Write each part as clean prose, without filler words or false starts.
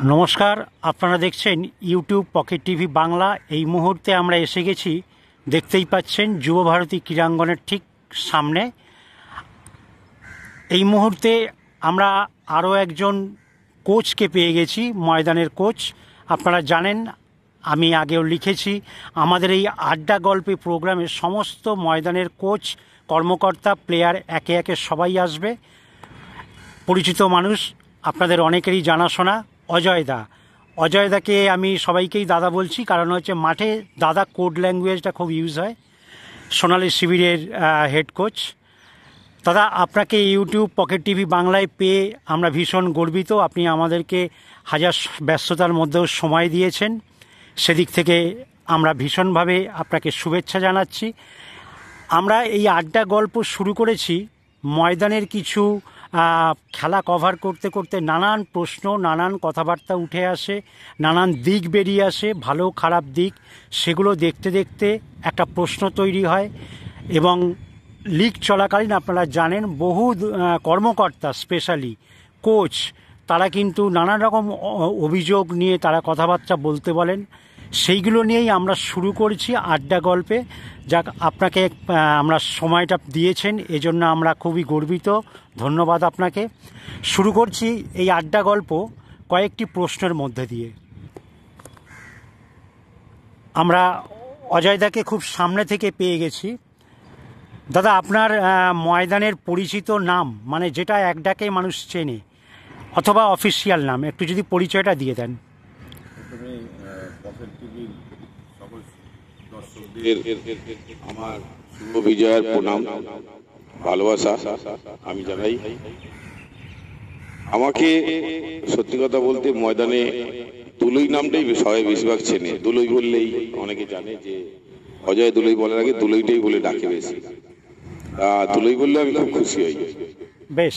নমস্কার, আপনারা দেখছেন ইউটিউব পকেট টিভি বাংলা। এই মুহূর্তে আমরা এসে গেছি, দেখতেই পাচ্ছেন, যুবভারতী ক্রীড়াঙ্গনের ঠিক সামনে। এই মুহূর্তে আমরা আরও একজন কোচকে পেয়ে গেছি, ময়দানের কোচ। আপনারা জানেন, আমি আগেও লিখেছি, আমাদের এই আড্ডা গল্পে প্রোগ্রামে সমস্ত ময়দানের কোচ, কর্মকর্তা, প্লেয়ার একে একে সবাই আসবে। পরিচিত মানুষ, আপনাদের অনেকেরই জানাশোনা অজয়দাকে আমি সবাইকেই দাদা বলছি, কারণ হচ্ছে মাঠে দাদা কোড ল্যাঙ্গুয়েজটা খুব ইউজ হয়। সোনালী শিবিরের হেড কোচ। দাদা, আপনাকে ইউটিউব পকেট টিভি বাংলায় পেয়ে আমরা ভীষণ গর্বিত। আপনি আমাদেরকে হাজার ব্যস্ততার মধ্যেও সময় দিয়েছেন, সেদিক থেকে আমরা ভীষণভাবে আপনাকে শুভেচ্ছা জানাচ্ছি। আমরা এই আড্ডা গল্প শুরু করেছি ময়দানের কিছু খেলা কভার করতে করতে নানান প্রশ্ন, নানান কথাবার্তা উঠে আসে, নানান দিক বেরিয়ে আসে, ভালো খারাপ দিক। সেগুলো দেখতে দেখতে একটা প্রশ্ন তৈরি হয় এবং লিগ চলাকালীন আপনারা জানেন বহু কর্মকর্তা, স্পেশালি কোচ, তারা কিন্তু নানান রকম অভিযোগ নিয়ে তারা কথাবার্তা বলতে বলেন। সেইগুলো নিয়েই আমরা শুরু করেছি আড্ডা গল্পে। যাক, আপনাকে আমরা সময়টা দিয়েছেন, এজন্য আমরা খুবই গর্বিত। ধন্যবাদ আপনাকে। শুরু করছি এই আড্ডা গল্প কয়েকটি প্রশ্নের মধ্যে দিয়ে। আমরা অজয়দাকে খুব সামনে থেকে পেয়ে গেছি। দাদা, আপনার ময়দানের পরিচিত নাম, মানে যেটা এক ডাকে মানুষ চেনে, অথবা অফিসিয়াল নাম, একটু যদি পরিচয়টা দিয়ে দেন। আমার শুভ বিজয়ের প্রণাম, ভালোবাসা আমি জানাই। আমাকে সত্যি কথা বলতে ময়দানে দুলুই নামটাই সবাই বেশিরভাগ চেনে। দুলুই বললেই অনেকে জানে যে অজয় দুলুই বলার আগে দুলুইটাই বলে ডাকে বেশি। দুলুই বললে আমি খুব খুশি হই। বেশ,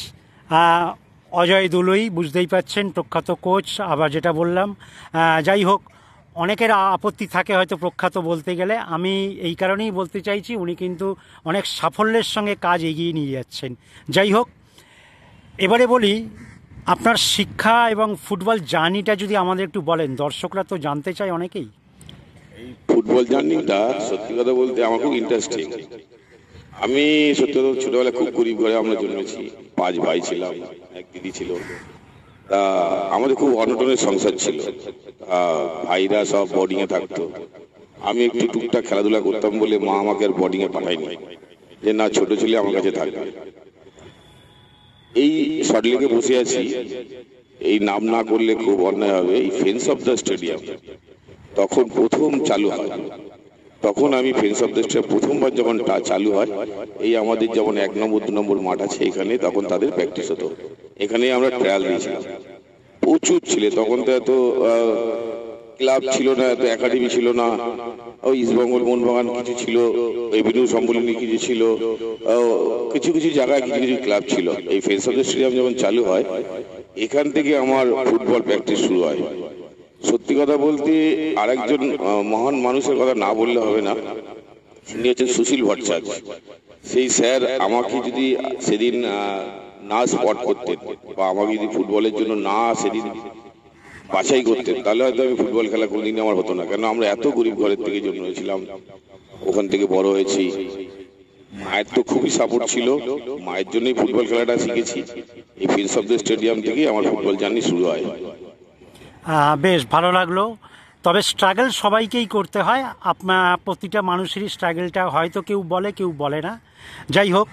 অজয় দুলুই, বুঝতেই পাচ্ছেন, প্রখ্যাত কোচ। আবার যেটা বললাম, যাই হোক, অনেকের আপত্তি থাকে হয়তো প্রখ্যাত বলতে গেলে। আমি এই কারণেই বলতে চাইছি, উনি কিন্তু অনেক সাফল্যের সঙ্গে কাজ এগিয়ে নিয়ে যাচ্ছেন। যাই হোক, এবারে বলি, আপনার শিক্ষা এবং ফুটবল জার্নিটা যদি আমাদের একটু বলেন, দর্শকরা তো জানতে চায় অনেকেই। এই ফুটবল জার্নিটা সত্যি কথা বলতে আমার খুব ইন্টারেস্টিং। আমি সত্যি কথা ছোটবেলায় খুব গরিব ঘরে আমরা জন্মেছি, 5 ভাই ছিলাম, এক দিদি ছিল। তা আমাদের খুব অনটনের সংসার ছিল। ভাইরা সব বোর্ডিংয়ে থাকতো। আমি একটু টুকটাক খেলাধুলা করতাম বলে মা আমাকে আর বোর্ডিংয়ে পাঠায়নি, যে না, ছোট ছেলে আমার কাছে থাকবে। এই সল্টলেকে বসে আছি, এই নাম না করলে খুব অন্যায় হবে, এই ফ্রেন্ডস অফ দ্য স্টেডিয়াম তখন প্রথম চালু হয়। তখন আমি ফ্রেন্ডস অফ দ্য স্টেডিয়াম প্রথমবার যখন চালু হয়, এই আমাদের যেমন 1 নম্বর 2 নম্বর মাঠ আছে, এখানে তখন তাদের প্র্যাকটিস হতো। এখানে আমরা ট্রায়াল দিয়েছিলাম। প্রচুর ছেলে, তখন তো এত ক্লাব ছিল না, এত একাডেমি ছিল না। ওই ইস্টবেঙ্গল, মোহনবাগান কিছু ছিল, এভিনিউ সম্বলিনী কিছু ছিল, কিছু কিছু জায়গায় কিছু কিছু ক্লাব ছিল। এই ফ্রেন্ডস অফ দ্য স্টেডিয়াম যখন চালু হয়, এখান থেকে আমার ফুটবল প্র্যাকটিস শুরু হয়। সত্যি কথা বলতে আরেকজন মহান মানুষের কথা না বললে হবে না, তিনি হচ্ছেন সুশীল ভট্টাচার্য। সেই স্যার আমাকে যদি সেদিন না স্পট করতেন, বা আমাকে যদি ফুটবলের জন্য না সেদিন বাছাই করতেন, তাহলে হয়তো আমি ফুটবল খেলা কোনোদিন আমার হতো না। কেন, আমরা এত গরিব ঘরের থেকে জন্মেছিলাম, ওখান থেকে বড় হয়েছি। মায়ের তো খুবই সাপোর্ট ছিল, মায়ের জন্যই ফুটবল খেলাটা শিখেছি। এই ফ্রেন্ডস অফ দ্য স্টেডিয়াম থেকেই আমার ফুটবল জার্নি শুরু হয়। বেশ ভালো লাগলো। তবে স্ট্রাগল সবাইকেই করতে হয়, আপনার প্রতিটা মানুষেরই স্ট্রাগলটা হয়তো কেউ বলে, কেউ বলে না। যাই হোক,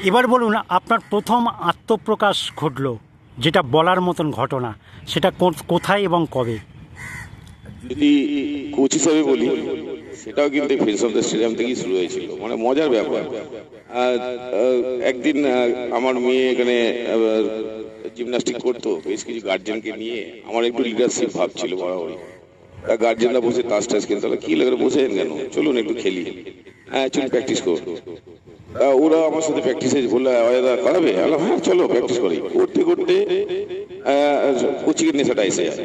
এবার বলুন, আপনার প্রথম আত্মপ্রকাশ ঘটলো, যেটা বলার মতন ঘটনা, সেটা কোথায় এবং কবে? যদি কোচ হিসাবে বলি, সেটাও কিন্তু ফ্রেন্ডস অফ দ্য স্টেডিয়াম থেকেই শুরু হয়েছিল। মানে মজার ব্যাপার, একদিন আমার মেয়ে এখানে জিমন্যাস্টিক করতো, বেশ কিছু গার্জেনকে নিয়ে। আমার একটু লিডারশিপ ভাব ছিল বরাবরই। গার্জেনরা বসে তাস টাস খেলতে, কি লাগে বসে কেন, চলুন একটু খেলি। হ্যাঁ চলুন, প্র্যাকটিস করো। ওরা আমার সাথে প্র্যাকটিসে বললো, করাবে? হ্যাঁ চলো প্র্যাকটিস করি। করতে করতে কোচিংয়ের নেশাটা এসে যায়।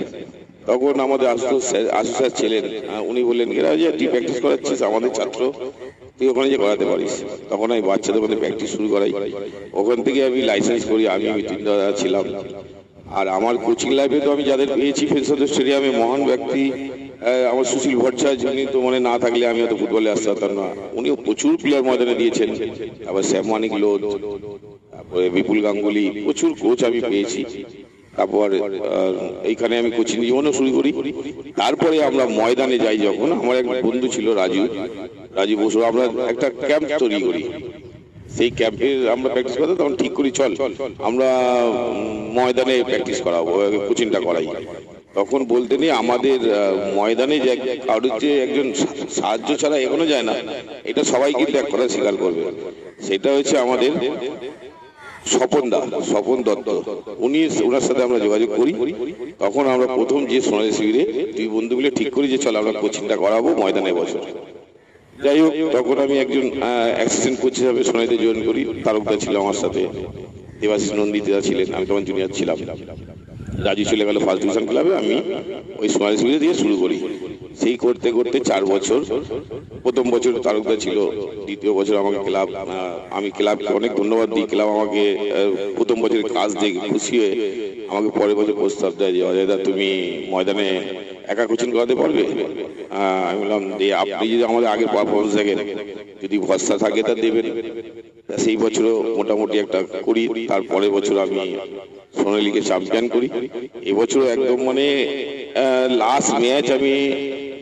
তখন আমাদের আশুতোষ স্যার ছিলেন, উনি বললেন, এরা যে তুই প্র্যাকটিস করাচ্ছিস আমাদের ছাত্র, তুই ওখানে যে করাতে পারিস। তখন আমি বাচ্চাদের মধ্যে প্র্যাকটিস শুরু করাই। ওখান থেকে আমি লাইসেন্স করি। আমি দাদা ছিলাম, আর আমার কোচিং লাইফে তো আমি যাদের পেয়েছি ফ্রেন্ডস অফ দ্য স্টেডিয়ামে মহান ব্যক্তি, আমার সুশীল ভট্টাচার্য, যিনি তো মানে না থাকলে আমি হয়তো ফুটবলে আসতে পারতাম না। উনিও প্রচুর প্লেয়ার ময়দানে দিয়েছেন। আবার শ্যাম মানিক লোধ, তারপরে বিপুল গাঙ্গুলি, প্রচুর কোচ আমি পেয়েছি। তারপর এইখানে আমি কোচিং জীবনও শুরু করি। তারপরে আমরা ময়দানে যাই যখন, আমার এক বন্ধু ছিল রাজু বসু, আমরা একটা ক্যাম্প তৈরি করি। সেই ক্যাম্পে আমরা প্র্যাকটিস করতাম, তখন ঠিক করি চল আমরা ময়দানে প্র্যাকটিস করাবো, কোচিংটা করাই। তখন বলতে নেই, আমাদের ময়দানে যে কারোর যে একজন সাহায্য ছাড়া এগোনো যায় না, এটা সবাই কিন্তু এক কথা স্বীকার করবে। সেটা হচ্ছে আমাদের স্বপন দত্ত। ওনার সাথে আমরা যোগাযোগ করি। তখন আমরা প্রথম যে সোনালী শিবিরে দুই বন্ধু মিলে ঠিক করি যে চল আমরা কোচিংটা করাবো ময়দানে বছর। যাই হোক, তখন আমি একজন অ্যাসিস্ট্যান্ট কোচ হিসাবে সোনালীতে জয়েন করি। তারকদা ছিল আমার সাথে, দেবাশিস নন্দিতা ছিলেন, আমি তখন জুনিয়র ছিলাম। রাজু চলে গেল ফার্স্ট ডিভিশন ক্লাবে, আমি ওই সোনালী শিবিরে দিয়ে শুরু করি। সেই করতে করতে 4 বছর, প্রথম বছর তারকদা ছিল, দ্বিতীয় বছর আমাকে ক্লাব, আমি ক্লাবকে অনেক ধন্যবাদ দিই। ক্লাব আমাকে প্রথম বছর কাজ দেখে খুশি হয়ে আমাকে পরের বছর প্রস্তাব দেয় যে অজয়দা তুমি ময়দানে একা কোচিং করাতে পারবে। আমি বললাম যে আপনি যদি আমাদের আগের পারফরমেন্স দেখেন, যদি ভরসা থাকে তা দেবেন। সেই বছরও মোটামুটি একটা করি। তারপরের বছর আমি সোনালীকে চ্যাম্পিয়ন করি। এবছর একদম মানে লাস্ট ম্যাচ আমি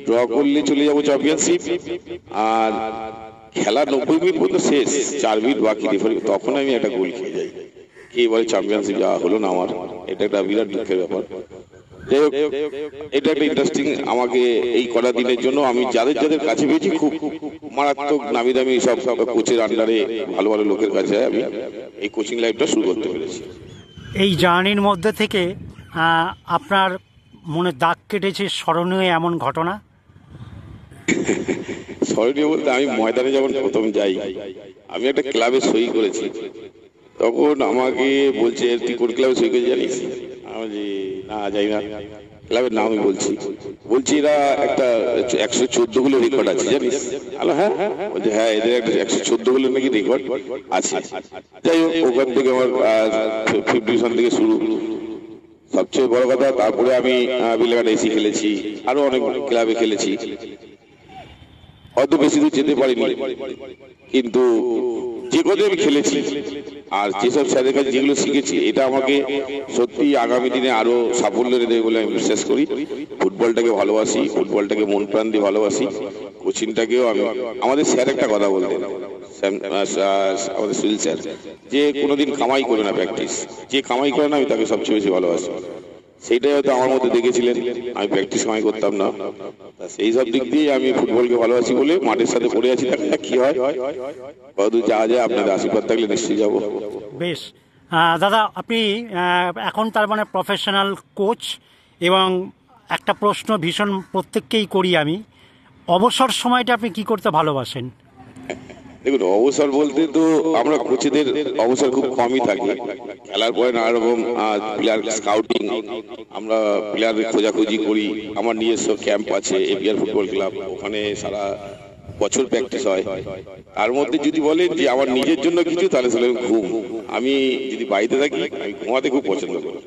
ড্র করলে চলে যাবো চ্যাম্পিয়নশিপ, আর খেলা 90 মিনিট পর্যন্ত শেষ, 4 মিনিট বাকি রেফারি, তখন আমি একটা গোল খেয়ে যাই। এবারে চ্যাম্পিয়নশিপ যাওয়া হলো না আমার, এটা একটা বিরাট দুঃখের ব্যাপার। যাই হোক, এটা একটা ইন্টারেস্টিং। আমাকে এই কটা দিনের জন্য আমি যাদের কাছে পেয়েছি, খুব মারাত্মক নামি দামি সব কোচের আন্ডারে ভালো ভালো লোকের কাছে আমি এই কোচিং লাইফটা শুরু করতে পেরেছি। এই জার্নির মধ্যে থেকে আপনার মনে দাগ কেটেছে স্মরণীয় এমন ঘটনা? স্মরণীয় বলতে, আমি ময়দানে যখন প্রথম যাই, আমি একটা ক্লাবে সই করেছি। তখন আমাকে বলছে তুই কোন ক্লাবে সই করে জানিস? আমি না যাই না। ক্লাবের নাম আমি বলছি এরা একটা 114 গুলো রেকর্ড আছে জানিস? হ্যাঁ। বলছে হ্যাঁ, এদের একটা 114 গুলো নাকি রেকর্ড আছে। যাই হোক, ওখান থেকে আমার 5th ডিভিশন থেকে শুরু। সবচেয়ে বড় কথা, তারপরে আমি বিলেঘাট এসি খেলেছি, আরো অনেক ক্লাবে খেলেছি। হয়তো বেশি দূর যেতে পারিনি, কিন্তু যে কথায় আমি খেলেছি আর যেসব স্যারের কাছে যেগুলো শিখেছি, এটা আমাকে সত্যি আগামী দিনে আরো সাফল্য দেবে বলে আমি বিশ্বাস করি। ফুটবলটাকে ভালোবাসি, ফুটবলটাকে মন প্রাণ দিয়ে ভালোবাসি, কোচিংটাকেও। আমি আমাদের স্যার একটা কথা বলতেন, আমাদের সুনীল স্যার, যে কোনোদিন কামাই করে না প্র্যাকটিস, যে কামাই করে না আমি তাকে সবচেয়ে বেশি ভালোবাসি। সেইটাই হয়তো আমার মধ্যে দেখেছিলেন, আমি প্র্যাকটিস কামাই করতাম না। সেই সব দিক দিয়ে আমি ফুটবলকে ভালোবাসি বলে মাঠের সাথে পড়ে আছি। দেখা যাক কি হয়, কতদূর যাওয়া যায়। আপনাদের আশীর্বাদ থাকলে নিশ্চয়ই যাবো। বেশ। দাদা, আপনি এখন তার মানে প্রফেশনাল কোচ, এবং একটা প্রশ্ন ভীষণ প্রত্যেককেই করি আমি, অবসর সময়টা আপনি কি করতে ভালোবাসেন? দেখুন, অবসর বলতে তো আমরা কোচেদের অবসর খুব কমই থাকে। খেলার পরে নানা রকম প্লেয়ার স্কাউটিং, আমরা প্লেয়ারের খোঁজাখুঁজি করি। আমার নিজস্ব ক্যাম্প আছে, এপিআর ফুটবল ক্লাব, ওখানে সারা বছর প্র্যাকটিস হয়। তার মধ্যে যদি বলেন যে আমার নিজের জন্য কিছু, তাহলে সেটা ঘুম। আমি যদি বাড়িতে থাকি, আমি ঘুমাতে খুব পছন্দ করি।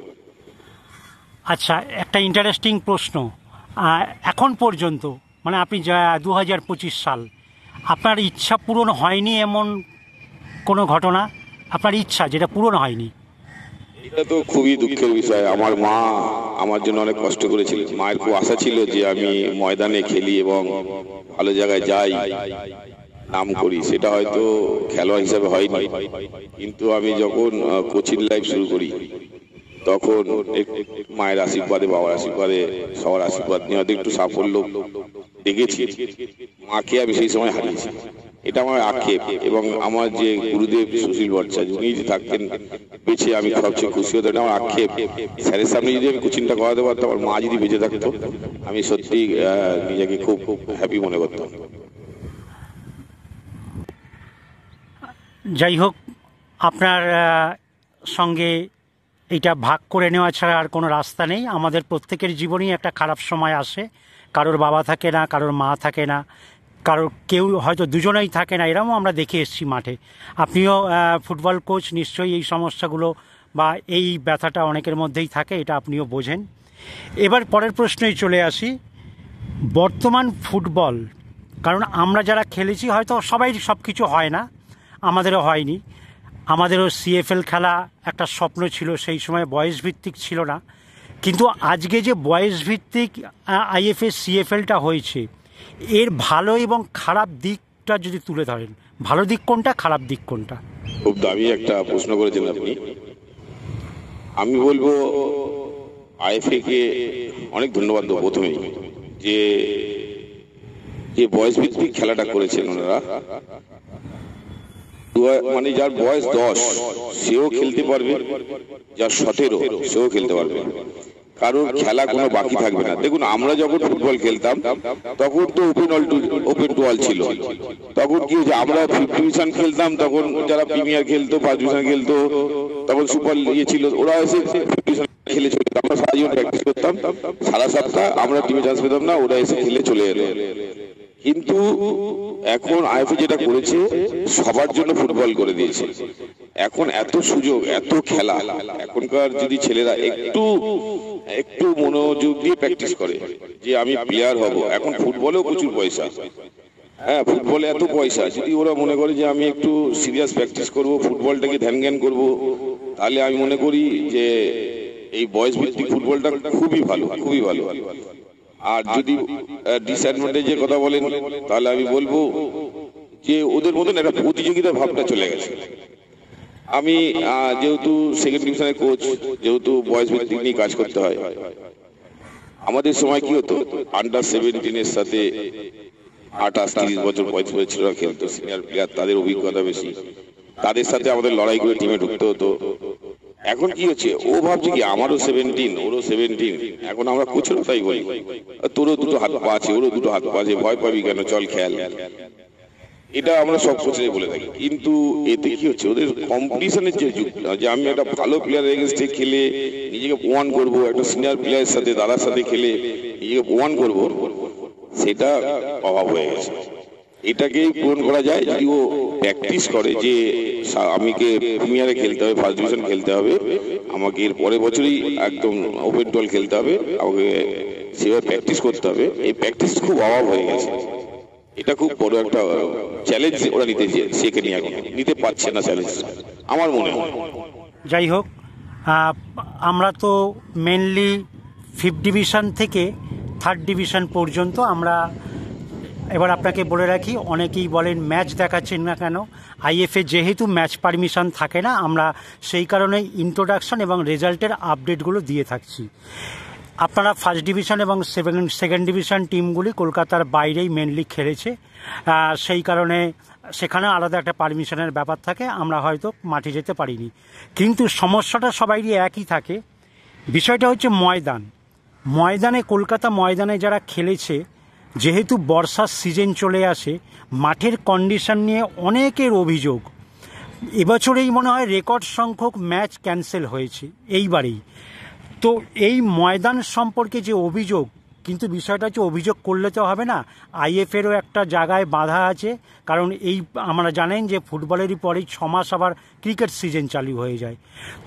আচ্ছা, একটা ইন্টারেস্টিং প্রশ্ন। এখন পর্যন্ত মানে আপনি 2025 সাল, আপনার ইচ্ছা পূরণ হয়নি এমন কোনো ঘটনা? আপনার ইচ্ছা যেটা পূরণ হয়নি? এটা তো খুবই দুঃখের বিষয়। আমার মা আমার জন্য অনেক কষ্ট করেছিলেন। মায়ের খুব আশা ছিল যে আমি ময়দানে খেলি এবং ভালো জায়গায় যাই, নাম করি। সেটা হয়তো খেলোয়াড় হিসাবে হয়নি, কিন্তু আমি যখন কোচিং লাইফ শুরু করি, তখন মায়ের আশীর্বাদে, বাবার আশীর্বাদে, সবার আশীর্বাদ নিয়ে হয়তো একটু সাফল্য দেখেছি। মাকে আমি সেই সময় হারিয়েছি, এটা আমার আক্ষেপ। এবং আমার যে গুরুদেব সুশীল ভট্টাচার্য, উনি যে থাকতেন বেঁচে, আমি সবচেয়ে খুশি হতো। এটা আমার আক্ষেপ। স্যারের সামনে যদি আমি কোচিংটা করাতে পারতাম, আমার মা যদি বেঁচে থাকতো, আমি সত্যি নিজেকে খুব খুব হ্যাপি মনে করতাম। যাই হোক, আপনার সঙ্গে এটা ভাগ করে নেওয়া ছাড়া আর কোনো রাস্তা নেই। আমাদের প্রত্যেকের জীবনেই একটা খারাপ সময় আসে। কারোর বাবা থাকে না, কারোর মা থাকে না, কারোর কেউ হয়তো দুজনেই থাকে না, এরকমও আমরা দেখে এসেছি মাঠে। আপনিও ফুটবল কোচ, নিশ্চয়ই এই সমস্যাগুলো বা এই ব্যথাটা অনেকের মধ্যেই থাকে, এটা আপনিও বোঝেন। এবার পরের প্রশ্নেই চলে আসি, বর্তমান ফুটবল, কারণ আমরা যারা খেলেছি হয়তো সবাই সব কিছু হয় না, আমাদেরও হয়নি, আমাদেরও সিএফএল খেলা একটা স্বপ্ন ছিল, সেই সময় বয়সভিত্তিক ছিল না। কিন্তু আজকে যে বয়সভিত্তিক আইএফএ সিএফএলটা হয়েছে, এর ভালো এবং খারাপ দিকটা যদি তুলে ধরেন, ভালো দিক কোনটা, খারাপ দিক কোনটা? খুব দামি একটা প্রশ্ন করেছেন আপনি। আমি বলবো আইএফএ কে অনেক ধন্যবাদ দেবো প্রথমেই, যে যে বয়স ভিত্তিক খেলাটা করেছেন ওনারা। মানে যার বয়স 10 সেও খেলতে পারবে, যার 17 সেও খেলতে পারবে, কারণ খেলা কোনো বাকি থাকবে না। দেখুন, আমরা যখন ফুটবল খেলতাম তখন তো ওপেন টু অল ছিল। তখন কি হয়েছে, আমরা 5th ডিভিশন খেলতাম, তখন যারা প্রিমিয়ার খেলতো, 1st ডিভিশন খেলতো, তখন সুপার ছিল, ওরা এসে 5th ডিভিশন খেলে চলে যেত। আমরা সারা জীবন প্র্যাকটিস করতাম, সারা সপ্তাহ আমরা টিমে চান্স পেতাম না, ওরা এসে খেলে চলে এলো। কিন্তু এখন আইএফএ যেটা করেছে, সবার জন্য ফুটবল করে দিয়েছে। এখন এত সুযোগ, এত খেলা, এখনকার যদি ছেলেরা একটু মনোযোগ দিয়ে প্র্যাকটিস করে যে আমি প্লেয়ার হব, এখন ফুটবলেও প্রচুর পয়সা। হ্যাঁ, ফুটবলে এত পয়সা, যদি ওরা মনে করে যে আমি একটু সিরিয়াস প্র্যাকটিস করব, ফুটবলটাকে ধ্যান জ্ঞান করবো, তাহলে আমি মনে করি যে এই বয়স ভিত্তিক ফুটবলটা খুবই ভালো, খুবই ভালো। আর যদি ডিসঅ্যাডভান্টেজের কথা বলেন, তাহলে আমি বলবো যে ওদের মতন একটা প্রতিযোগিতার ভাবটা চলে গেছে। আমি যেহেতু 2nd ডিভিশনের কোচ, যেহেতু বয়স ভিত্তিক নিয়ে কাজ করতে হয়, আমাদের সময় কি হতো, আন্ডার 17 সাথে 28-30 বছর 35 বছর ছেলেরা খেলতো, সিনিয়র প্লেয়ার, তাদের অভিজ্ঞতা বেশি, তাদের সাথে আমাদের লড়াই করে টিমে ঢুকতে হতো। এখন কি হচ্ছে, ও ভাবছে কি আমারও 17, ওরও 17, এখন আমরা কোচেরও তাই বলি, তোরও দুটো হাত পা আছে, ওরও দুটো হাত পা আছে, ভয় পাবি কেন, চল খেল। এটা আমরা সব কোচে বলে থাকি। কিন্তু এতে কি হচ্ছে, ওদের কম্পিটিশনের যে যুগটা, যে আমি একটা ভালো প্লেয়ারের এগেনস্টে খেলে নিজেকে প্রমাণ করবো, একটা সিনিয়র প্লেয়ারের সাথে, দাদার সাথে খেলে নিজেকে প্রমাণ করবো, সেটা অভাব হয়ে গেছে। এটাকেই পূরণ করা যায় যদি ও প্র্যাকটিস করে যে আমাকে প্রিমিয়ারে খেলতে হবে, 1st ডিভিশন খেলতে হবে, আমাকে এর পরের বছরই একদম ওপেন টল খেলতে হবে, আমাকে সেভাবে প্র্যাকটিস করতে হবে। এই প্র্যাকটিস খুব অভাব হয়ে গেছে। এটা খুব বড় একটা চ্যালেঞ্জ ওরা শেখে নিয়ে এখন নিতে পারছে না চ্যালেঞ্জটা, আমার মনে হয়। যাই হোক, আমরা তো মেনলি 5th ডিভিশন থেকে 3rd ডিভিশন পর্যন্ত আমরা, এবার আপনাকে বলে রাখি, অনেকেই বলেন ম্যাচ দেখাচ্ছেন না কেন, আইএফএ যেহেতু ম্যাচ পারমিশন থাকে না, আমরা সেই কারণে ইন্ট্রোডাকশন এবং রেজাল্টের আপডেটগুলো দিয়ে থাকছি। আপনারা 1st ডিভিশন এবং 2nd ডিভিশন টিমগুলি কলকাতার বাইরেই মেনলি খেলেছে, সেই কারণে সেখানে আলাদা একটা পারমিশনের ব্যাপার থাকে, আমরা হয়তো মাঠে যেতে পারিনি। কিন্তু সমস্যাটা সবাইরই একই থাকে, বিষয়টা হচ্ছে ময়দানে কলকাতা ময়দানে যারা খেলেছে, যেহেতু বর্ষার সিজন চলে আসে, মাঠের কন্ডিশন নিয়ে অনেকের অভিযোগ। এবছরেই মনে হয় রেকর্ড সংখ্যক ম্যাচ ক্যান্সেল হয়েছে এইবারেই। তো এই ময়দান সম্পর্কে যে অভিযোগ, কিন্তু বিষয়টা হচ্ছে অভিযোগ করলে তো হবে না, আইএফএরও একটা জায়গায় বাধা আছে, কারণ এই আমরা জানেন যে ফুটবলেরই পরেই 6 মাস আবার ক্রিকেট সিজন চালু হয়ে যায়।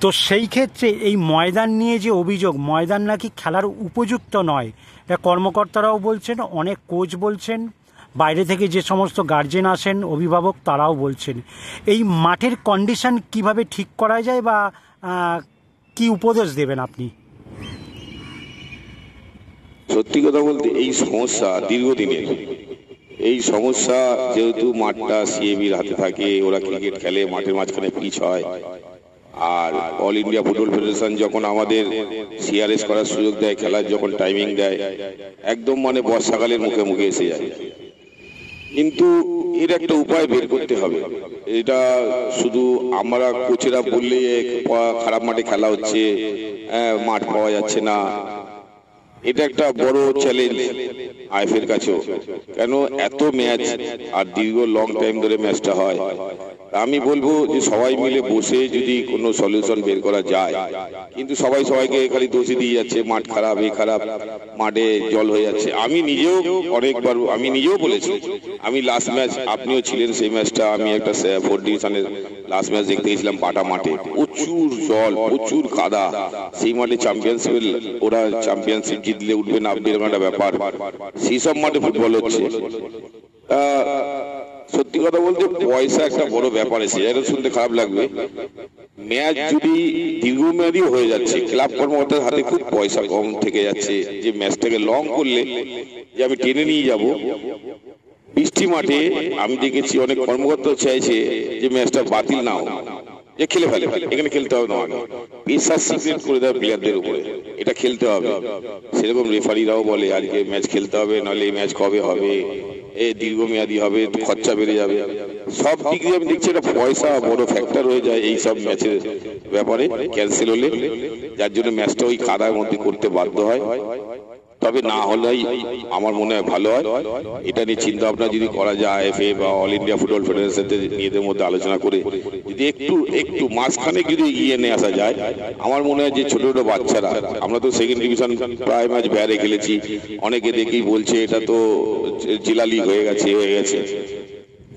তো সেই ক্ষেত্রে এই ময়দান নিয়ে যে অভিযোগ, ময়দান নাকি খেলার উপযুক্ত নয়, এটা কর্মকর্তারাও বলছেন, অনেক কোচ বলছেন, বাইরে থেকে যে সমস্ত গার্জেন আসেন, অভিভাবক, তারাও বলছেন। এই মাঠের কন্ডিশন কিভাবে ঠিক করা যায় বা কি উপদেশ দেবেন আপনি? সত্যি কথা বলতে এই সমস্যা দীর্ঘদিনের। এই সমস্যা যেহেতু মাঠটা সিএবির হাতে থাকে, ওরা ক্রিকেট খেলে, মাঠের মাঝখানে পিচ হয়, আর অল ইন্ডিয়া ফুটবল ফেডারেশন যখন আমাদের সিআরএস করার সুযোগ দেয়, খেলার যখন টাইমিং দেয়, একদম মানে বর্ষাকালের মুখে মুখে এসে যায়। কিন্তু এর একটা উপায় বের করতে হবে। এটা শুধু আমরা কোচেরা বললে খারাপ মাঠে খেলা হচ্ছে, মাঠ পাওয়া যাচ্ছে না, এটা একটা বড় চ্যালেঞ্জ আইএফএর কাছেও। কেন এত ম্যাচ আর দীর্ঘ লং টাইম ধরে ম্যাচটা হয়, আমি বলবো যে সবাই মিলে বসে যদি কোনো সলিউশন বের করা যায়, কিন্তু সবাই সবাইকে খালি দোষী দিয়ে যাচ্ছে, মাঠ খারাপ, এ খারাপ, মাঠে জল হয়ে যাচ্ছে। আমি নিজেও বলেছি, আমি লাস্ট ম্যাচ, আপনিও ছিলেন সেই ম্যাচটা, আমি একটা 4 ডিভিশনের লাস্ট ম্যাচ দেখতে গেছিলাম বাটা মাঠে, প্রচুর জল, প্রচুর কাদা। সেই মাঠে ওরা চ্যাম্পিয়নশিপ জিতলে উঠবে নামবে, এরকম একটা ব্যাপার। সেই সব মাঠে ফুটবল হচ্ছে। সত্যি কথা বলতে পয়সা একটা বড় ব্যাপার এসে, এটা শুনতে খারাপ লাগবে। ম্যাচ যদি দীর্ঘমেয়াদী হয়ে যাচ্ছে, ক্লাব কর্মকর্তার হাতে খুব পয়সা কম থেকে যাচ্ছে, যে ম্যাচটাকে লং করলে যে আমি টেনে নিয়ে যাব। বৃষ্টি মাঠে আমি দেখেছি অনেক কর্মকর্তা চাইছে যে ম্যাচটা বাতিল না হোক, যে খেলে ফেলে, এখানে খেলতে হবে না, প্রেসার সিক্রেট করে দেওয়া প্লেয়ারদের উপরে, এটা খেলতে হবে। সেরকম রেফারিরাও বলে আজকে ম্যাচ খেলতে হবে, নাহলে এই ম্যাচ কবে হবে, দীর্ঘমেয়াদী হবে, খরচা বেড়ে যাবে। সব দিক দিয়ে আমি দেখছি এটা পয়সা বড় ফ্যাক্টর হয়ে যায় এই সব ম্যাচের ব্যাপারে, ক্যান্সেল হলে, যার জন্য ম্যাচটা ওই কাদার মধ্যে করতে বাধ্য হয়। তবে না হলেই আমার মনে হয় ভালো হয়। এটা নিয়ে চিন্তা ভাবনা যদি করা যায় আইএফএ বা অল ইন্ডিয়া ফুটবল ফেডারেশনের নিজেদের মধ্যে আলোচনা করে যদি একটু মাঝখানে যদি এগিয়ে নিয়ে আসা যায়, আমার মনে হয় যে ছোট ছোট বাচ্চারা, আমরা তো সেকেন্ড ডিভিশন প্রায় ম্যাচ বাইরে খেলেছি, অনেকে দেখেই বলছে এটা তো জেলা লিগ হয়ে গেছে।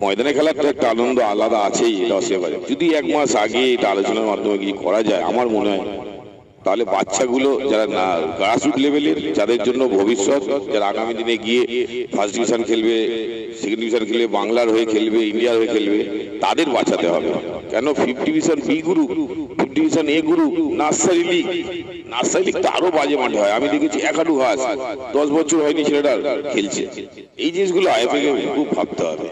ময়দানে খেলার তো একটা আনন্দ আলাদা আছেই, এটা অস্বীকার। যদি 1 মাস আগে এটা আলোচনার মাধ্যমে কিছু করা যায়, আমার মনে হয় তাহলে বাচ্চাগুলো যারা না গ্রাসরুট লেভেলের, যাদের জন্য ভবিষ্যৎ, যারা আগামী দিনে গিয়ে ফার্স্ট ডিভিশন খেলবে, সেকেন্ড ডিভিশন খেলবে, বাংলার হয়ে খেলবে, ইন্ডিয়ার হয়ে খেলবে, তাদের বাঁচাতে হবে। কেন 5th division B group, 5th division A group, nursery league তো আরো বাজে মাঠে হয়। আমি দেখেছি একাডু ঘাস 10 বছর হয়নি ছেলেটা খেলছে। এই জিনিসগুলো আইএফএ কে খুব ভাবতে হবে।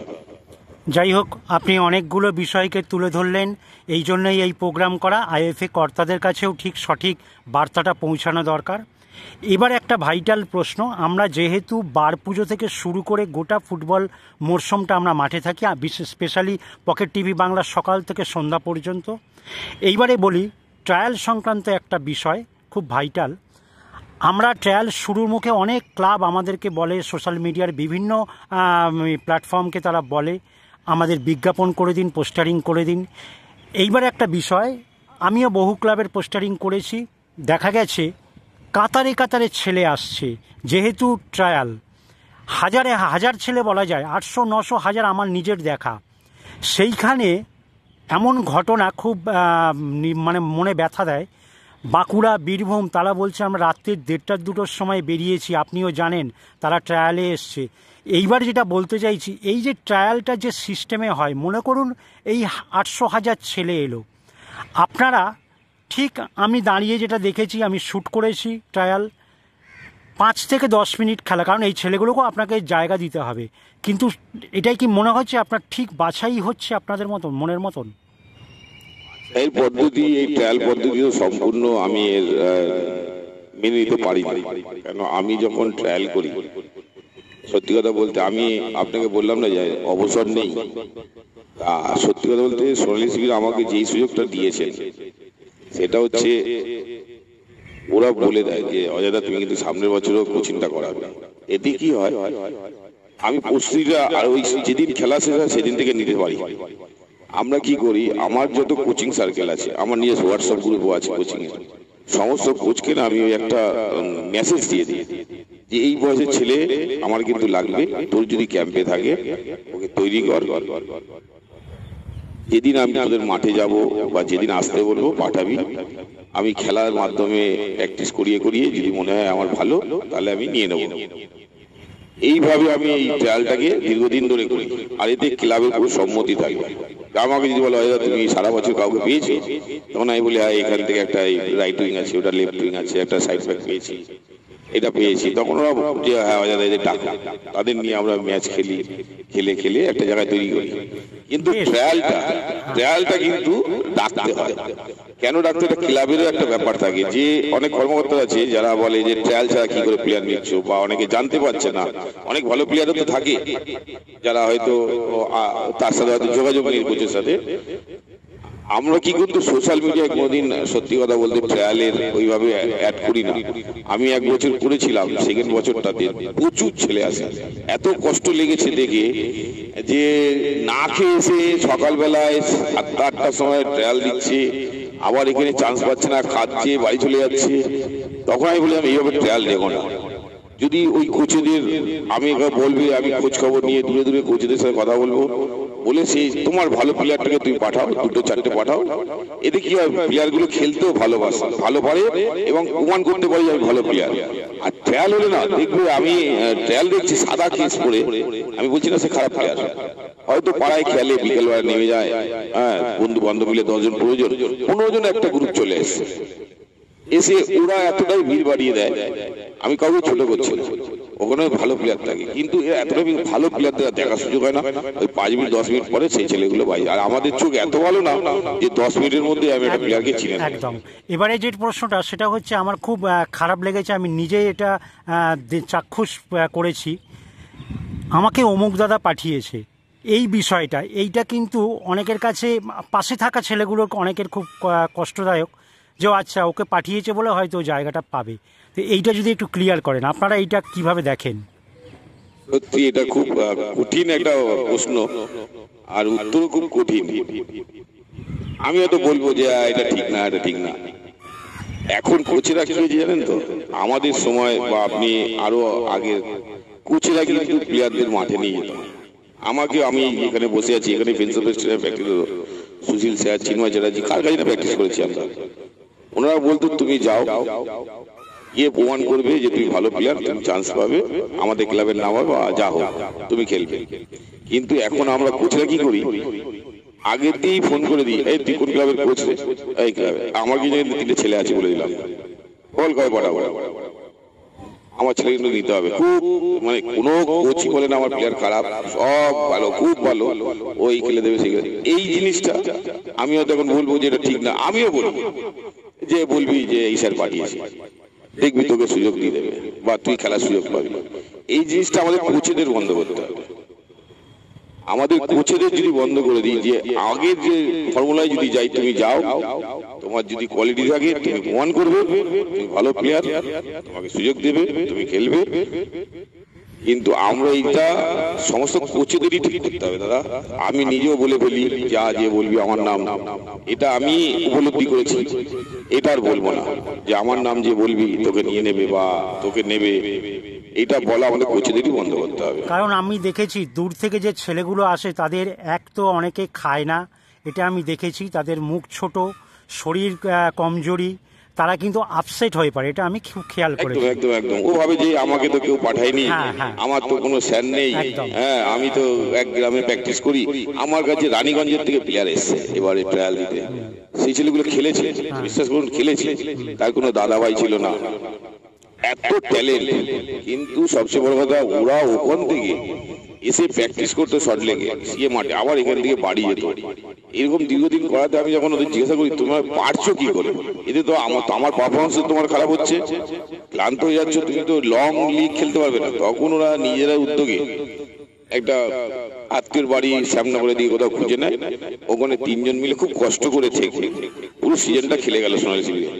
যাই হোক, আপনি অনেকগুলো বিষয়কে তুলে ধরলেন, এই জন্যই এই প্রোগ্রাম করা। আইএফএ কর্তাদের কাছেও ঠিক সঠিক বার্তাটা পৌঁছানো দরকার। এবার একটা ভাইটাল প্রশ্ন, আমরা যেহেতু বার পুজো থেকে শুরু করে গোটা ফুটবল মরশুমটা আমরা মাঠে থাকি, বিশেষ স্পেশালি পকেট টিভি বাংলা সকাল থেকে সন্ধ্যা পর্যন্ত, এইবারে বলি ট্রায়াল সংক্রান্ত একটা বিষয় খুব ভাইটাল। আমরা ট্রায়াল শুরুর মুখে অনেক ক্লাব আমাদেরকে বলে, সোশ্যাল মিডিয়ার বিভিন্ন প্ল্যাটফর্মকে তারা বলে আমাদের বিজ্ঞাপন করে দিন, পোস্টারিং করে দিন। এইবার একটা বিষয়, আমিও বহু ক্লাবের পোস্টারিং করেছি, দেখা গেছে কাতারে কাতারে ছেলে আসছে। যেহেতু ট্রায়াল হাজার ছেলে বলা যায়, 800, 900, 1000 আমার নিজের দেখা। সেইখানে এমন ঘটনা খুব মানে মনে ব্যথা দেয়। বাঁকুড়া, বীরভূম, তারা বলছে আমরা রাত্রির 1:30, 2টোর সময় বেরিয়েছি, আপনিও জানেন, তারা ট্রায়ালে এসছে। এইবার যেটা বলতে চাইছি, এই যে ট্রায়ালটা যে সিস্টেমে হয়, মনে করুন এই 800, 1000 ছেলে এলো, আপনারা ঠিক, আমি দাঁড়িয়ে যেটা দেখেছি, আমি শ্যুট করেছি ট্রায়াল, 5 থেকে 10 মিনিট খেলা, কারণ এই ছেলেগুলোকেও আপনাকে জায়গা দিতে হবে। কিন্তু এটাই কি মনে হচ্ছে আপনার ঠিক বাছাই হচ্ছে আপনাদের মতন, মনের মতন? এই পদ্ধতি, এই ট্রায়াল পদ্ধতিও সম্পূর্ণ আমি এর মেনে নিতে পারি না। কেন, আমি যখন ট্রায়াল করি, সত্যি কথা বলতে, আমি আপনাকে বললাম না যে অবসর নেই, সত্যি কথা বলতে সোনালী শিবির আমাকে যেই সুযোগটা দিয়েছেন, সেটা হচ্ছে ওরা বলে দেয় যে অজয়দা তুমি কিন্তু সামনের বছরও কোচিংটা করাবে। এতে কি হয়, আমি প্রস্তুতিটা আর ওই যেদিন খেলা শেষ হয় সেদিন থেকে নিতে পারি। আমরা কি করি, আমার যত কোচিং সার্কেল আছে, আমার নিজস্ব হোয়াটসঅ্যাপ গ্রুপও আছে কোচিং এর, সমস্ত কোচকে না আমি একটা মেসেজ দিয়ে দিই যে এই বয়সের ছেলে আমার কিন্তু লাগবে, তোর যদি ক্যাম্পে থাকে ওকে তৈরি কর, যেদিন আমি তোদের মাঠে যাব বা যেদিন আসতে বলবো পাঠাবি, আমি খেলার মাধ্যমে প্র্যাকটিস করিয়ে যদি মনে হয় আমার ভালো, তাহলে আমি নিয়ে নেব। এইভাবে আমি এই ট্রায়ালটাকে দীর্ঘদিন ধরে করি। আর এতে ক্লাবের পুরো সম্মতি থাকবে। আমাকে যদি বলো তুমি সারা বছর কাউকে পেয়েছো, তখন আমি বলি হ্যাঁ এখান থেকে একটা রাইট উইং আছে, ওটা লেফট উইং আছে, একটা সাইড ব্যাক পেয়েছি, এটা পেয়েছি। তখন ওরা যে হ্যাঁ এদের ডাকা, তাদের নিয়ে আমরা ম্যাচ খেলে একটা জায়গায় তৈরি করি। কিন্তু ট্রায়ালটা কিন্তু ডাকতে হয়। কেন ডাকতে? এটা ক্লাবেরও একটা ব্যাপার থাকে, যে অনেক কর্মকর্তা আছে যারা বলে যে ট্রায়াল ছাড়া কি করে প্লেয়ার নিচ্ছ, বা অনেকে জানতে পারছে না। অনেক ভালো প্লেয়ারও তো থাকে যারা হয়তো তার সাথে হয়তো যোগাযোগ নেই কোচের সাথে। আমরা কি কিন্তু সোশ্যাল মিডিয়ায় কোনোদিন সত্যি কথা বলতে ট্রায়ালের ওইভাবে অ্যাড করি না। আমি 1 বছর করেছিলাম, সেকেন্ড বছরটাতে প্রচুর ছেলে আসে, এত কষ্ট লেগেছে দেখে যে না খেয়ে এসে সকালবেলায় 7টা-8টার সময় ট্রায়াল দিচ্ছে, আবার এখানে চান্স পাচ্ছে না, খাচ্ছে, বাড়ি চলে যাচ্ছে। তখন আমি বললাম এইভাবে ট্রায়াল দেখো না। যদি ওই কোচেদের আমি বলবি, আমি খোঁজ খবর নিয়ে দূরে দূরে কোচেদের সাথে কথা বলবো, বলে সেই তোমার ভালো প্লেয়ারটাকে তুমি পাঠাও, 2-4টে পাঠাও। এতে কি হয়, প্লেয়ারগুলো খেলতেও ভালোবাসে, ভালো পারে এবং প্রমাণ করতে পারে যে আমি ভালো প্লেয়ার। আর ট্রায়াল হলে না দেখবে, আমি ট্রায়াল দেখছি সাদা কেস পরে, আমি বলছি না সে খারাপ প্লেয়ার, হয়তো পাড়ায় খেলে, বিকেলবেলা নেমে যায়, হ্যাঁ বন্ধু বান্ধব মিলে 10 জন 15 জন একটা গ্রুপ চলে এসছে, এসে ওরা এতটাই ভিড় বাড়িয়ে দেয়। আমি কাউকে ছোট করছি না, ওখানে ভালো প্লেয়ার থাকে, কিন্তু এতটা ভালো প্লেয়ারদের দেখার সুযোগ হয় না। ওই 5 মিনিট 10 মিনিট পরে সেই ছেলেগুলো বাইরে। আর আমাদের চোখ এত ভালো না যে 10 মিনিটের মধ্যে আমি একটা প্লেয়ারকে চিনি। একদম। এবারে যে প্রশ্নটা সেটা হচ্ছে, আমার খুব খারাপ লেগেছে, আমি নিজে এটা চাক্ষুষ করেছি। আমাকে অমুক দাদা পাঠিয়েছে, এই বিষয়টা, এইটা কিন্তু অনেকের কাছে, পাশে থাকা ছেলেগুলোর অনেকের খুব কষ্টদায়ক, যে আচ্ছা ওকে পাঠিয়েছে বলে হয়তো জায়গাটা পাবে। তো এইটা যদি একটু ক্লিয়ার করেন, আপনারা এইটা কিভাবে দেখেন? সত্যি এটা খুব কঠিন একটা প্রশ্ন, আর উত্তরও খুব কঠিন। আমি হয়তো বলবো যে এটা ঠিক না, এটা ঠিক না। এখন কোচেরা কি হয়েছে জানেন তো, আমাদের সময় বা আপনি আরো আগে কোচেরা কিন্তু প্লেয়ারদের মাঠে নিয়ে যেত। আমাকে, আমি এখানে বসে আছি, এখানে প্র্যাকটিস সুশীল স্যার, চিন্ময় চ্যাটার্জি, কার কাছে না প্র্যাকটিস করেছি আমরা, ওনারা বলতো তুমি যাও, গিয়ে প্রমাণ করবে যে তুমি ভালো প্লেয়ার, তুমি চান্স পাবে, আমাদের ক্লাবের নাম হবে, যা হোক তুমি খেলবে। কিন্তু এখন আমরা কোচরা কি করি, আগেতেই ফোন করে দিই, এই তুই কোন ক্লাবের কোচ রে, এই ক্লাবে আমার কি 3টে ছেলে আছে বলে দিলাম, বল কয় পাঠাবো, আমার ছেলে কিন্তু নিতে হবে। খুব মানে কোনো কোচই বলে না আমার প্লেয়ার খারাপ, সব ভালো, খুব ভালো, ওই খেলে দেবে সে খেলে। এই জিনিসটা আমি হয়তো এখন বলবো যে এটা ঠিক না, আমিও বলবো যে বলবি যে এই স্যার পাঠিয়েছি, দেখবি তোকে সুযোগ দিয়ে দেবে বা তুই খেলার সুযোগ পাবি। এই জিনিসটা আমাদের কোচেদের বন্ধ করতে হবে। আমাদের কোচেদের যদি বন্ধ করে দিই, যে আগের যে ফর্মুলায় যদি যাই, তুমি যাও, তোমার যদি কোয়ালিটি থাকে তুমি প্রমাণ করবে, তুমি ভালো প্লেয়ার, তোমাকে সুযোগ দেবে, তুমি খেলবে। কিন্তু আমরা এইটা সমস্ত কোচেদেরই ঠিক করতে হবে দাদা। আমি নিজেও বলে ফেলি, যা যে বলবি আমার নাম, এটা আমি উপলব্ধি করেছি, এটা আর বলবো না যে আমার নাম যে বলবি তোকে নিয়ে নেবে বা তোকে নেবে, এটা বলা আমাদের কোচেদেরই বন্ধ করতে হবে। কারণ আমি দেখেছি দূর থেকে যে ছেলেগুলো আসে, তাদের এক তো অনেকে খায় না, এটা আমি দেখেছি, তাদের মুখ ছোট, শরীর কমজোরি, তারা কিন্তু আপসেট হয়ে পড়ে, এটা আমি খুব খেয়াল করেছি। একদম একদম, ও ভাবে যে আমাকে তো কেউ পাঠায়নি, আমার তো কোনো স্যার নেই, হ্যাঁ আমি তো এক গ্রামে প্র্যাকটিস করি, আমার কাছে রানীগঞ্জের থেকে প্লেয়ার এসছে এবারে ট্রায়াল দিতে, সেই ছেলেগুলো খেলেছে, বিশ্বাস করুন খেলেছে, তার কোনো দাদা ভাই ছিল না, এত ট্যালেন্ট। কিন্তু সবচেয়ে বড় কথা, ওরা ওখান থেকে এসে প্র্যাকটিস করতে সল্টলেকে সিএ মাঠে, আবার এখান থেকে বাড়ি যেত। এরকম দীর্ঘদিন করাতে আমি যখন ওদের জিজ্ঞাসা করি তোমার পারছো কি করে, এতে তো আমার পারফরমেন্স তোমার খারাপ হচ্ছে, ক্লান্ত হয়ে যাচ্ছ, তুমি তো লং লিগ খেলতে পারবে না। তখন ওরা নিজেরা উদ্যোগে একটা আত্মীয় বাড়ি শ্যামনগরের দিকে কোথাও খুঁজে নেয়, ওখানে 3 জন মিলে খুব কষ্ট করে থেকে পুরো সিজনটা খেলে গেল সোনালী শিবিরে।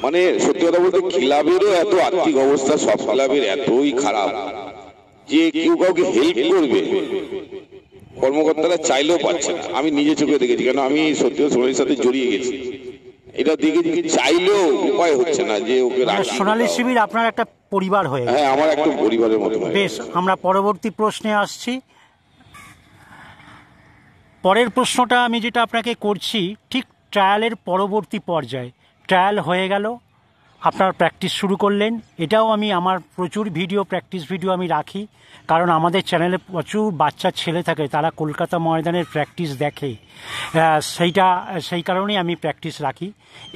মানে সত্যি কথা বলতে ক্লাবেরও এত আর্থিক অবস্থা, সব ক্লাবের এতই খারাপ যে কেউ কাউকে হেল্প করবে কর্মকর্তারা চাইলেও পাচ্ছে না। আমি নিজে চোখে দেখেছি, কেন আমি সত্যি সোনালীর সাথে জড়িয়ে গেছি, এটা দেখেছি, চাইলেও উপায় হচ্ছে না যে ওকে সোনালী শিবির আপনার একটা পরিবার হয়ে গেছে। হ্যাঁ, আমার একটা পরিবারের মতো। বেশ, আমরা পরবর্তী প্রশ্নে আসছি। পরের প্রশ্নটা আমি যেটা আপনাকে করছি, ঠিক ট্রায়ালের পরবর্তী পর্যায়ে, ট্রায়াল হয়ে গেল, আপনার প্র্যাকটিস শুরু করলেন, এটাও আমি আমার প্রচুর ভিডিও, প্র্যাকটিস ভিডিও আমি রাখি, কারণ আমাদের চ্যানেলে প্রচুর বাচ্চা ছেলে থাকে, তারা কলকাতা ময়দানের প্র্যাকটিস দেখে, সেই কারণেই আমি প্র্যাকটিস রাখি।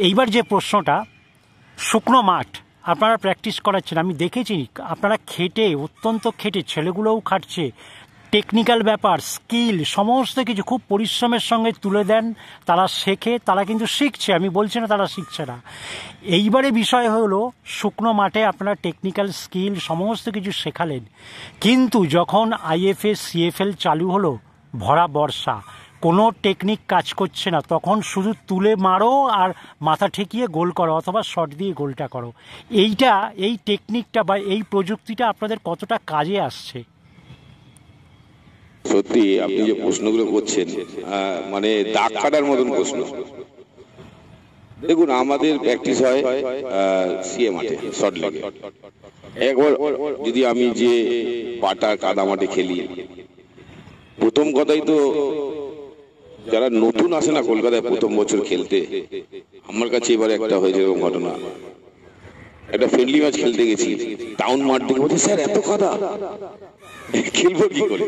এইবার যে প্রশ্নটা, শুকনো মাঠ আপনারা প্র্যাকটিস করাচ্ছেন, আমি দেখেছি আপনারা খেটে, অত্যন্ত খেটে, ছেলেগুলোও খাটছে, টেকনিক্যাল ব্যাপার, স্কিল, সমস্ত কিছু খুব পরিশ্রমের সঙ্গে তুলে দেন, তারা শেখে, তারা কিন্তু শিখছে, আমি বলছি না তারা শিখছে না। এইবারে বিষয় হলো, শুকনো মাঠে আপনারা টেকনিক্যাল স্কিল সমস্ত কিছু শেখালেন, কিন্তু যখন আইএফএ সিএফএল চালু হলো, ভরা বর্ষা, কোনো টেকনিক কাজ করছে না, তখন শুধু তুলে মারো আর মাথা ঠেকিয়ে গোল করো অথবা শট দিয়ে গোলটা করো। এই টেকনিকটা বা এই প্রযুক্তিটা আপনাদের কতটা কাজে আসছে? সত্যি আপনি যে প্রশ্নগুলো করছেন, মানে দাগ কাটার মতন প্রশ্ন। দেখুন, আমাদের প্র্যাকটিস হয় সিএ মাঠে, শর্ট লেগে। একবার যদি আমি যে পাটা কাদা মাঠে খেলি, প্রথম কথাই তো যারা নতুন আসে না কলকাতায় প্রথম বছর খেলতে, আমার কাছে এবারে একটা হয়েছে এরকম ঘটনা। একটা ফ্রেন্ডলি ম্যাচ খেলতে গেছি, টাউন মাঠ থেকে বলছে, স্যার এত কাদা, খেলবো কি করে?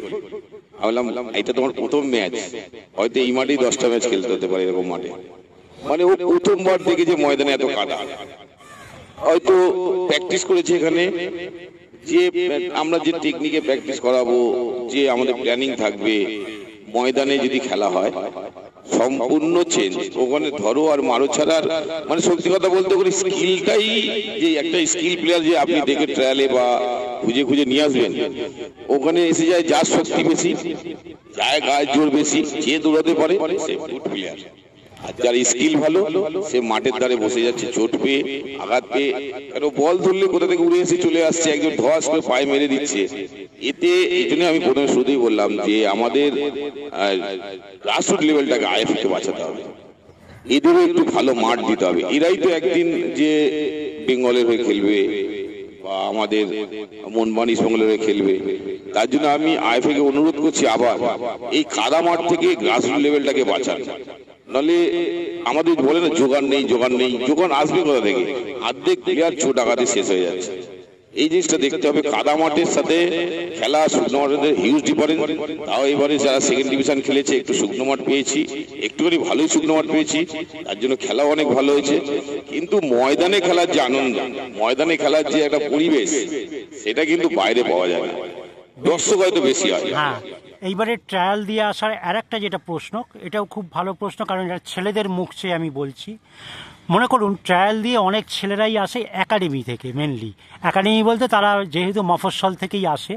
ভাবলাম এটা তোমার প্রথম ম্যাচ, হয়তো এই মাঠেই 10টা ম্যাচ খেলতে হতে পারে এরকম মাঠে। মানে ও প্রথমবার দেখে যে ময়দানে এত কাদা, হয়তো প্র্যাকটিস করেছে এখানে, যে আমরা যে টেকনিকে প্র্যাকটিস করাবো, যে আমাদের প্ল্যানিং থাকবে, ময়দানে যদি খেলা হয় সম্পূর্ণ চেঞ্জ। ওখানে ধরো আর মারো ছাড়া, মানে সত্যি কথা বলতে ওখানে স্কিলটাই, যে একটা স্কিল প্লেয়ার যে আপনি দেখে ট্রায়ালে বা খুঁজে খুঁজে নিয়ে আসবেন, ওখানে এসে যায় যার শক্তি বেশি, যার গায়ের জোর বেশি, যে দৌড়াতে পারে সে গুড প্লেয়ার। আর যার স্কিল ভালো সে মাঠের ধারে বসে যাচ্ছে চোট পেয়ে, আঘাত পেয়ে, কারণ বল ধরলে কোথা থেকে উড়ে এসে চলে আসছে, একজন ধস করে পায়ে মেরে দিচ্ছে। এতে এই জন্য আমি প্রথমে শুরুতেই বললাম যে আমাদের গ্রাসরুট লেভেলটাকে আইএফএ বাঁচাতে হবে, এদেরও একটু ভালো মাঠ দিতে হবে। এরাই তো একদিন যে বেঙ্গলের হয়ে খেলবে বা আমাদের মোহনবাগান ইস্টবেঙ্গলের হয়ে খেলবে। তার জন্য আমি আইএফএ কে অনুরোধ করছি আবার এই কাদা মাঠ থেকে গ্রাসরুট লেভেলটাকে বাঁচান। নাহলে আমাদের বলে না জোগান নেই, জোগান আসবে কোথা থেকে? অর্ধেক প্লেয়ার ছোট আঘাতে শেষ হয়ে যাচ্ছে। এই জিনিসটা দেখতে হবে। কাদা মাঠের সাথে খেলা শুকনো মাঠের হিউজ ডিফারেন্স। তাও এবারে যারা সেকেন্ড ডিভিশন খেলেছে একটু শুকনো মাঠ পেয়েছি, একটুখানি ভালোই শুকনো মাঠ পেয়েছি, তার জন্য খেলা অনেক ভালো হয়েছে। কিন্তু ময়দানে খেলার যে আনন্দ, ময়দানে খেলার যে একটা পরিবেশ, সেটা কিন্তু বাইরে পাওয়া যায় না, দর্শক হয়তো বেশি হয়। হ্যাঁ, এইবারে ট্রায়াল দিয়ে আসার আর একটা যেটা প্রশ্ন, এটাও খুব ভালো প্রশ্ন, কারণ এটা ছেলেদের মুখ চেয়ে আমি বলছি। মনে করুন ট্রায়াল দিয়ে অনেক ছেলেরাই আসে একাডেমি থেকে, মেনলি একাডেমি বলতে তারা যেহেতু মফস্বল থেকেই আসে।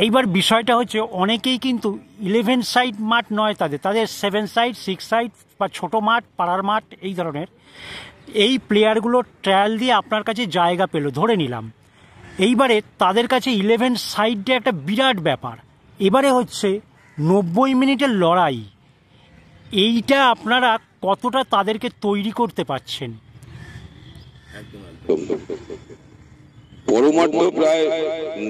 এইবার বিষয়টা হচ্ছে অনেকেই কিন্তু 11 সাইড মাঠ নয়, তাদের 7 সাইড 6 সাইড বা ছোটো মাঠ, পাড়ার মাঠ, এই ধরনের। এই প্লেয়ারগুলো ট্রায়াল দিয়ে আপনার কাছে জায়গা পেল, ধরে নিলাম। এইবারে তাদের কাছে 11 সাইডে একটা বিরাট ব্যাপার। এবারে হচ্ছে 90 মিনিটের লড়াই, এইটা আপনারা কতটা তাদেরকে তৈরি করতে পারছেন? বড় মাঠ তো প্রায়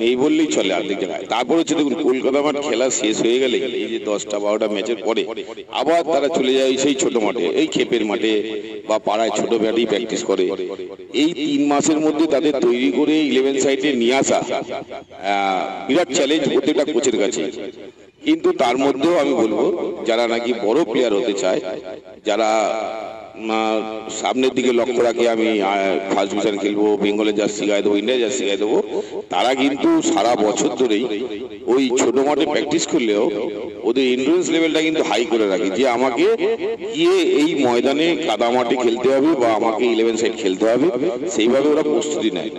নেই বললেই চলে অর্ধেক জায়গায়। তারপর হচ্ছে দেখুন, কলকাতা মাঠ খেলা শেষ হয়ে গেলে এই যে 10টা 12টা ম্যাচের পরে আবার তারা চলে যায় সেই ছোট মাঠে, এই ক্ষেপের মাঠে বা পাড়ায় ছোট ব্যাটেই প্র্যাকটিস করে। এই 3 মাসের মধ্যে তাদের তৈরি করে 11 সাইডে নিয়ে আসা বিরাট চ্যালেঞ্জ প্রত্যেকটা কোচের কাছে। কিন্তু তার মধ্যেও আমি বলবো, যারা নাকি বড় প্লেয়ার হতে চায়, যারা সামনের দিকে লক্ষ্য রাখে আমি ফার্স্ট ডিভিশন খেলবো, বেঙ্গলের জার্সি গায়ে দেবো, ইন্ডিয়া জার্সি গায়ে দেবো, তারা কিন্তু সারা বছর ধরেই ওই ছোট মাঠে প্র্যাকটিস করলেও ওদের এন্ডুরেন্স লেভেলটা কিন্তু হাই করে রাখে, যে আমাকে গিয়ে এই ময়দানে কাদা মাঠে খেলতে হবে বা আমাকে 11 সাইড খেলতে হবে, সেইভাবে ওরা প্রস্তুতি নেয়।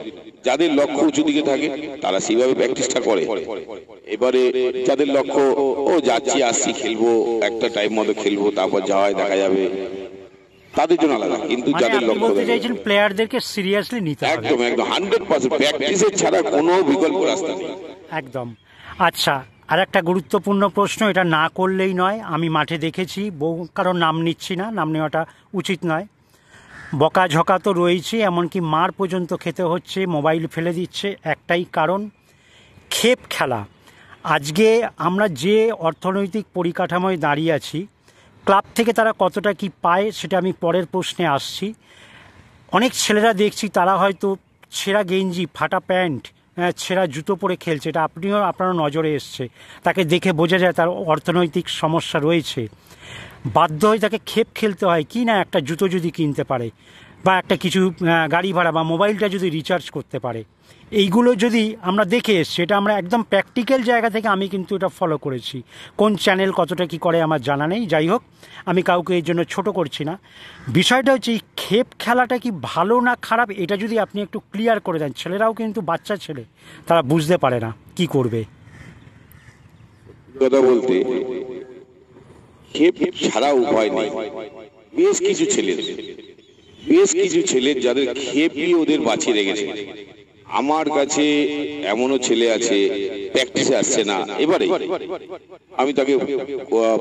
যাদের লক্ষ্য উঁচু দিকে থাকে তারা সেইভাবে প্র্যাকটিসটা করে। এবারে যাদের লক্ষ্য ও যাচ্ছি আসছি খেলবো, একটা টাইম মতো খেলবো, তারপর যাওয়ায় দেখা যাবে, তাদের জন্য আলাদা। কিন্তু যাদের লক্ষ্য, বলতে চাইছেন প্লেয়ারদেরকে সিরিয়াসলি নিতে হবে। একদম একদম 100% প্র্যাকটিসের ছাড়া কোনো বিকল্প রাস্তা নেই। একদম। আচ্ছা, আর একটা গুরুত্বপূর্ণ প্রশ্ন, এটা না করলেই নয়। আমি মাঠে দেখেছি বহু, কারণ নাম নিচ্ছি না, নাম নেওয়াটা উচিত নয়, বকাঝকা তো রয়েছে, এমনকি মার পর্যন্ত খেতে হচ্ছে, মোবাইল ফেলে দিচ্ছে, একটাই কারণ ক্ষেপ খেলা। আজকে আমরা যে অর্থনৈতিক পরিকাঠামোয় দাঁড়িয়ে আছি, ক্লাব থেকে তারা কতটা কি পায় সেটা আমি পরের প্রশ্নে আসছি। অনেক ছেলেরা দেখছি তারা হয়তো ছেঁড়া গেঞ্জি, ফাটা প্যান্ট, ছেঁড়া জুতো পরে খেলছে, এটা আপনারও নজরে এসছে। তাকে দেখে বোঝা যায় তার অর্থনৈতিক সমস্যা রয়েছে, বাধ্য হয়ে তাকে ক্ষেপ খেলতে হয়। কি না, একটা জুতো যদি কিনতে পারে বা একটা কিছু গাড়ি ভাড়া বা মোবাইলটা যদি রিচার্জ করতে পারে, এইগুলো যদি আমরা দেখে এসছি, এটা আমরা একদম প্র্যাকটিক্যাল জায়গা থেকে আমি কিন্তু এটা ফলো করেছি। কোন চ্যানেল কতটা কি করে আমার জানা নেই, যাই হোক, আমি কাউকে এই জন্য ছোটো করছি না। বিষয়টা হচ্ছে এই ক্ষেপ খেলাটা কি ভালো না খারাপ, এটা যদি আপনি একটু ক্লিয়ার করে দেন। ছেলেরাও কিন্তু বাচ্চা ছেলে, তারা বুঝতে পারে না কি করবে। কথা বলতে খেপ ছাড়া উপায় নেই। বেশ কিছু ছেলে যাদের খেপই ওদের বাঁচিয়ে রেখেছে। আমার কাছে এমনও ছেলে আছে প্র্যাকটিসে আসছে না। এবারে আমি তাকে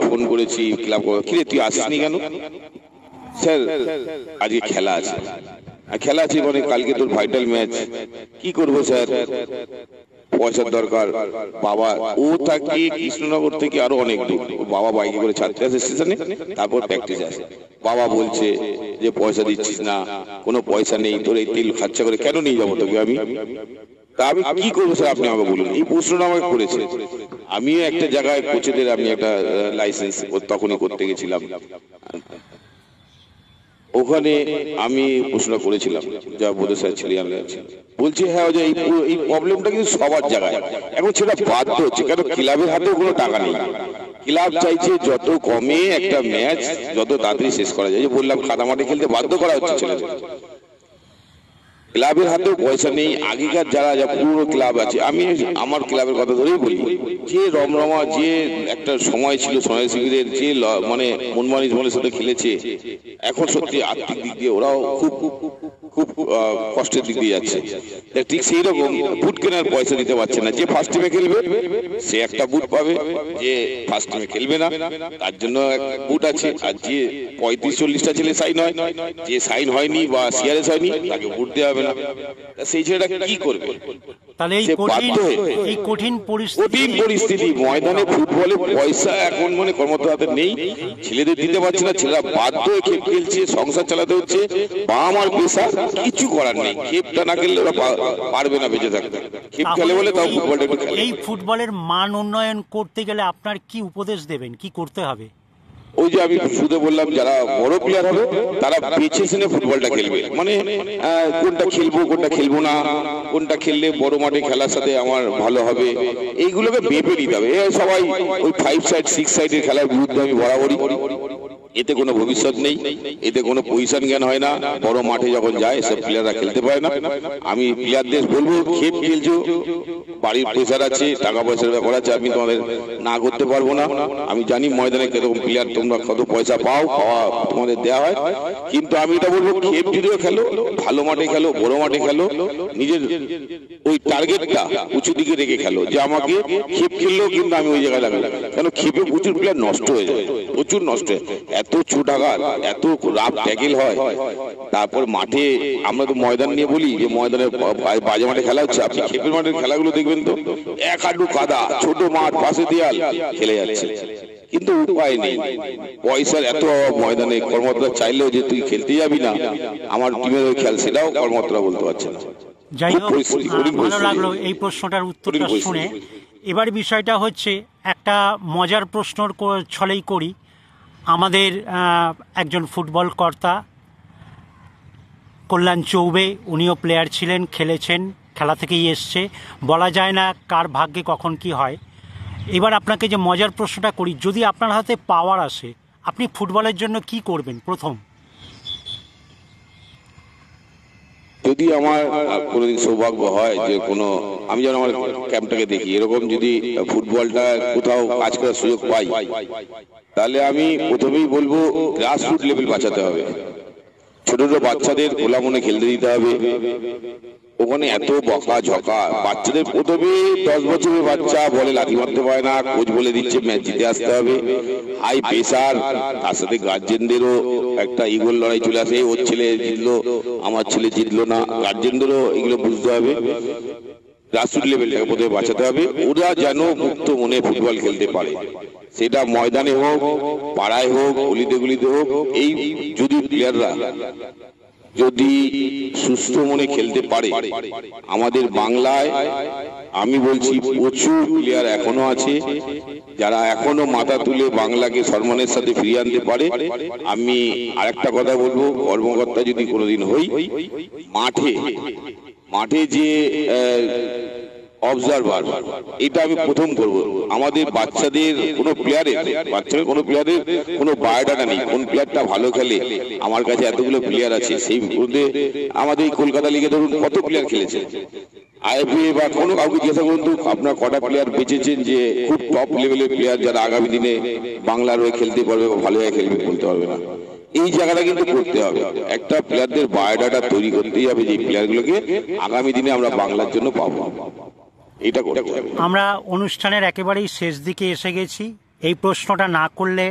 ফোন করেছি, ক্লাব, কিরে তুই আসিসনি কেন? স্যার আজকে খেলা আছে। মানে কালকে তোর ভাইটাল ম্যাচ। কি করবো স্যার, পয়সার দরকার। বাবা, ও থাকে কৃষ্ণনগর থেকে আরো অনেক দূর, বাবা বাইকে করে ছাড়তে আসে স্টেশনে, তারপর প্র্যাকটিস আসে। বাবা বলছে যে পয়সা দিচ্ছিস না, কোনো পয়সা নেই, তোর এই তেল খরচা করে কেন নিয়ে যাবো তোকে আমি? তা আমি কি করবো স্যার আপনি আমাকে বলুন। এই প্রশ্নটা আমাকে করেছে। আমিও একটা জায়গায় কোচেদের আমি একটা লাইসেন্স তখনই করতে গেছিলাম, ওখানে আমি প্রশ্ন করেছিলাম, যা বোধ স্যার ছেলে বলছে হ্যাঁ এই প্রবলেমটা কিন্তু সবার জায়গায়। এখন সেটা বাধ্য হচ্ছে, কেন ক্লাবের হাতেও কোনো টাকা নেই। ক্লাব চাইছে যত কমে একটা ম্যাচ যত তাড়াতাড়ি শেষ করা যায়। বললাম কাদামাটি খেলতে বাধ্য করা হচ্ছে ছেলেদের। ক্লাবের হাতেও পয়সা নেই। আগেকার যা পুরো ক্লাব আছে, আমি আমার ক্লাবের কথা ধরেই বলি, যে রমরমা যে একটা সময় ছিল সোনালী শিবিরের, যে মানে মনমানিশ মনের সাথে খেলেছে, এখন সত্যি আর্থিক দিক দিয়ে ওরাও খুব কষ্টের দিক দিয়ে যাচ্ছে। ঠিক সেই রকম বুট কেনার পয়সা দিতে পারছে না। যে ফার্স্ট টিমে খেলবে সে একটা বুট পাবে, যে ফার্স্ট টিমে খেলবে না তার জন্য বুট আছে। আর যে 35-40টা ছেলে সাইন হয়, যে সাইন হয়নি বা সিআরএস হয়নি তাকে বুট দেওয়া হবে না। সেই ছেলেটা কি করবে? তাহলে এই কঠিন পরিস্থিতি ময়দানে ফুটবলে পয়সা এখন মানে কর্মরত হাতে নেই, ছেলেদের দিতে পারছে না, ছেলেরা বাধ্য হয়ে খেপ খেলছে, সংসার চালাতে হচ্ছে, বা আমার পেশা, কিছু করার নেই। খেপটা না খেললে ওরা পারবে না বেঁচে থাকতে। খেপ খেলে বলে তাও ফুটবলটা একটু খেলে। এই ফুটবলের মান উন্নয়ন করতে গেলে আপনার কি উপদেশ দেবেন, কি করতে হবে? ওই যে আমি শুধু বললাম, যারা বড় প্লেয়ার হবে তারা বেছে শুনে ফুটবলটা খেলবে। মানে কোনটা খেলবো কোনটা খেলবো না, কোনটা খেললে বড় মাঠে খেলার সাথে আমার ভালো হবে, এইগুলোকে ভেবে নিতে হবে। সবাই ওই 5 সাইড 6 সাইডের খেলার বিরুদ্ধে আমি বরাবরই। এতে কোনো ভবিষ্যৎ নেই, এতে কোনো পজিশন জ্ঞান হয় না। বড় মাঠে যখন যায় সব প্লেয়াররা খেলতে পারে না। আমি প্লেয়ারদের বলবো, খেপ খেলছো, বাড়ির প্রেশার আছে, টাকা পয়সার ব্যাপার আছে, আমি তোমাদের না করতে পারবো না। আমি জানি ময়দানে কিরকম প্লেয়ার, তোমরা কত পয়সা পাওয়া তোমাদের দেওয়া হয়, কিন্তু আমি এটা বলবো, খেপ যদিও খেলো, ভালো মাঠে খেলো, বড় মাঠে খেলো, নিজের ওই টার্গেটটা উঁচু দিকে রেখে খেলো, যে আমাকে খেপ খেললেও কিন্তু আমি ওই জায়গায় লাগাই। কেন খেপে প্রচুর প্লেয়ার নষ্ট হয়ে যায়, প্রচুর নষ্ট হয়। এত ছুটাঘাত, এত রাফ ট্যাকেল হয়। তারপর মাঠে আমরা তো ময়দান নিয়ে বলি যে ময়দানে বাজে মাঠে খেলা হচ্ছে, আপনি খেপের মাঠের খেলাগুলো দেখবেন তো এক হাঁটু কাদা, ছোট মাঠ, পাশে দেয়াল, খেলে যাচ্ছে। কিন্তু উপায় নেই, পয়সার এত ময়দানে কর্মকর্তা চাইলেও যে তুই খেলতে যাবি না আমার টিমের ওই খেল, সেটাও কর্মকর্তারা বলতে পারছে না। যাই হোক, ভালো লাগলো এই প্রশ্নটার উত্তরটা শুনে। এবার বিষয়টা হচ্ছে একটা মজার প্রশ্নর ছলেই করি। আমাদের একজন ফুটবল কর্তা কল্যাণ চৌবে, উনিও প্লেয়ার ছিলেন, খেলেছেন, খেলা থেকেই এসছে, বলা যায় না কার ভাগ্যে কখন কি হয়। এবার আপনাকে যে মজার প্রশ্নটা করি, যদি আপনার হাতে পাওয়ার আসে, আপনি ফুটবলের জন্য কি করবেন প্রথম? যদি আমার কোনোদিন সৌভাগ্য হয় যে কোনো, আমি যেন আমার ক্যাম্পটাকে দেখি, এরকম যদি ফুটবলটা কোথাও কাজ করার সুযোগ পাই, তাহলে আমি প্রথমেই বলবো গ্রাসরুট লেভেল বাঁচাতে হবে। ছোট ছোট বাচ্চাদের খোলা মনে খেলতে দিতে হবে। ওখানে এত বকা ঝকা, বাচ্চাদের প্রথমে 10 বছরের বাচ্চা বলে লাথি মারতে পারে না, কোচ বলে দিচ্ছে ম্যাচ জিতে আসতে হবে, হাই প্রেসার, তার সাথে গার্জেনদেরও একটা ইগোর লড়াই চলে আসে, ওর ছেলে জিতলো আমার ছেলে জিতলো না, গার্জেনদেরও এগুলো বুঝতে হবে। গ্রাসরুট লেভেলটাকে প্রথমে বাঁচাতে হবে, ওরা যেন মুক্ত মনে ফুটবল খেলতে পারে, সেটা ময়দানে হোক, পাড়ায় হোক, গলিতে গলিতে হোক। এই যদি প্লেয়াররা যদি সুস্থ মনে খেলতে পারে, আমাদের বাংলায় আমি বলছি প্রচুর প্লেয়ার এখনো আছে যারা এখনো মাথা তুলে বাংলাকে সম্মানের সাথে ফিরিয়ে আনতে পারে। আমি আরেকটা কথা বলবো, কর্মকর্তা যদি কোনোদিন হই, মাঠে যে অবজারভার, এটা আমি প্রথম করব। আমাদের বাচ্চাদের কোনো প্লেয়ারের কোনো বায়োডাটা নেই, কোন প্লেয়ারটা ভালো খেলে, আমার কাছে এতগুলো প্লেয়ার আছে, সেই মধ্যে আমাদের এই কলকাতা লিগে ধরুন কত প্লেয়ার খেলেছে, আইএফএ বা কোনো কাউকে জিজ্ঞাসা করুন তো আপনার কটা প্লেয়ার বেঁচেছেন যে খুব টপ লেভেলের প্লেয়ার যারা আগামী দিনে বাংলার হয়ে খেলতে পারবে বা ভালো হয়ে খেলবে বলতে পারবে না। এই জায়গাটা কিন্তু করতে হবে, একটা প্লেয়ারদের বায়োডাটা তৈরি করতেই হবে যে প্লেয়ারগুলোকে আগামী দিনে আমরা বাংলার জন্য পাবো, এটা করতে হবে। আমরা অনুষ্ঠানের একেবারেই শেষ দিকে এসে গেছি। এই প্রশ্নটা না করলে